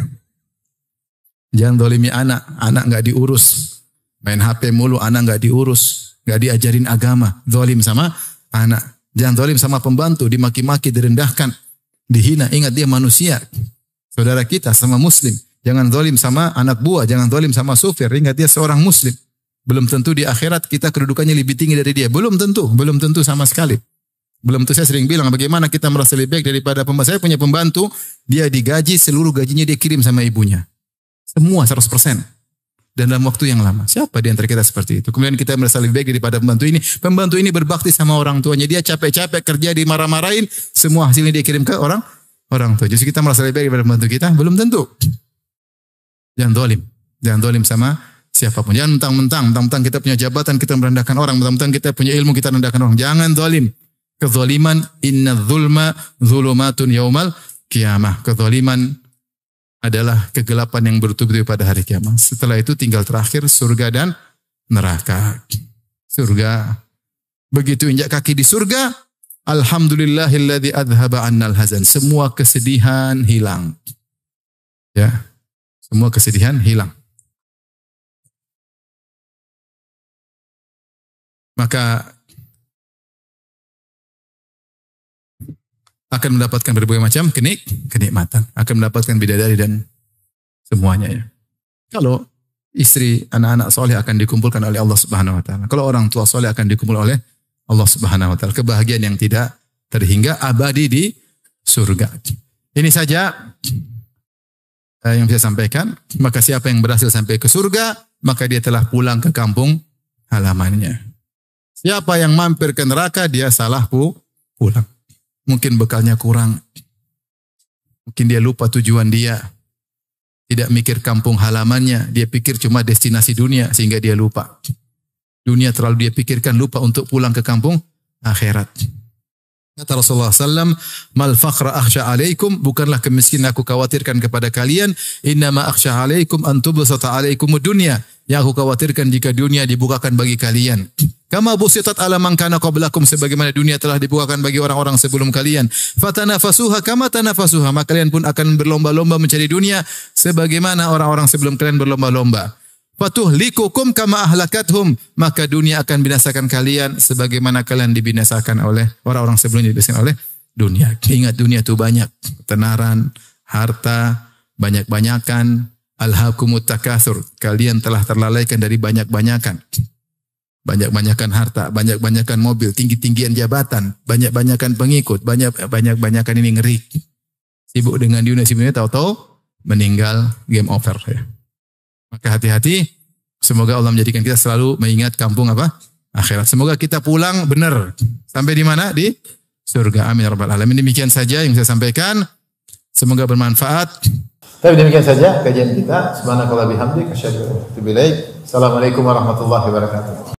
Jangan zalimi anak. Anak nggak diurus. Main HP mulu, anak nggak diurus. Nggak diajarin agama. Zalim sama anak. Jangan zalim sama pembantu, dimaki-maki, direndahkan, dihina. Ingat dia manusia. Saudara kita sama muslim. Jangan zalim sama anak buah, jangan zalim sama supir. Ingat dia seorang muslim. Belum tentu di akhirat kita kedudukannya lebih tinggi dari dia. Belum tentu sama sekali. Belum tentu. Saya sering bilang bagaimana kita merasa lebih baik daripada pembantu. Saya punya pembantu, dia digaji, seluruh gajinya dia kirim sama ibunya. Semua 100%. dan dalam waktu yang lama. Siapa di antara kita seperti itu? Kemudian kita merasa lebih baik daripada pembantu ini. Pembantu ini berbakti sama orang tuanya. Dia capek-capek kerja, dimarah-marahin. Semua hasilnya dia kirim ke orang tua. Justru kita merasa lebih baik daripada pembantu kita? Belum tentu. Jangan zalim. Jangan zalim sama siapapun. Jangan mentang-mentang kita punya jabatan, kita merendahkan orang. Mentang-mentang kita punya ilmu, kita rendahkan orang. Jangan zalim. Kezaliman, inna dzulma dzulumatun yaumal qiyamah. Kezaliman adalah kegelapan yang bertubi-tubi pada hari kiamat. Setelah itu tinggal terakhir surga dan neraka. Surga. Begitu injak kaki di surga, alhamdulillahilladzi adhaba annal hazan. Semua kesedihan hilang. Ya. Semua kesedihan hilang. Maka akan mendapatkan berbagai macam kenikmatan. Akan mendapatkan bidadari dan semuanya ya. Kalau istri, anak-anak soleh akan dikumpulkan oleh Allah Subhanahu Wa Taala. Kalau orang tua soleh akan dikumpulkan oleh Allah Subhanahu Wa Taala. Kebahagiaan yang tidak terhingga abadi di surga. Ini saja yang bisa sampaikan. Maka siapa yang berhasil sampai ke surga, maka dia telah pulang ke kampung halamannya. Siapa yang mampir ke neraka, dia salah pulang. Mungkin bekalnya kurang. Mungkin dia lupa tujuan dia. Tidak mikir kampung halamannya. Dia pikir cuma destinasi dunia sehingga dia lupa. Dunia terlalu dia pikirkan, lupa untuk pulang ke kampung akhirat. Kata Rasulullah SAW, mal faqra akhsha alaikum, bukanlah kemiskinan aku khawatirkan kepada kalian, innama akhsha alaikum antubsata alaikum dunya. Yang aku khawatirkan jika dunia dibukakan bagi kalian. Kama busitat ala man kana qablakum, sebagaimana dunia telah dibukakan bagi orang-orang sebelum kalian. Fatanafasuha kama tanafasuha, maka kalian pun akan berlomba-lomba mencari dunia sebagaimana orang-orang sebelum kalian berlomba-lomba. Fatuhlikukum kama ahlakathum, maka dunia akan binasakan kalian sebagaimana kalian dibinasakan oleh orang-orang sebelumnya dibinasakan oleh dunia. Ingat, dunia itu banyak, ketenaran, harta, banyak-banyakan. Alhaakumut takatsur, kalian telah terlalaikan dari banyak-banyakan. Banyak-banyakan harta, banyak-banyakan mobil, tinggi-tinggian jabatan, banyak-banyakan pengikut, banyak-banyakan ini ngeri. Sibuk dengan dunia, tahu-tahu meninggal, game over ya. Maka hati-hati, semoga Allah menjadikan kita selalu mengingat kampung apa? Akhirat. Semoga kita pulang benar. Sampai di mana? Di surga. Amin ya rabbal alamin. Demikian saja yang saya sampaikan. Semoga bermanfaat. Tapi demikian saja kajian kita. Subhanakallah bihamdik asyhadu an la ilaha illa anta astaghfiruka wa atubu ilaik. Assalamualaikum warahmatullahi wabarakatuh.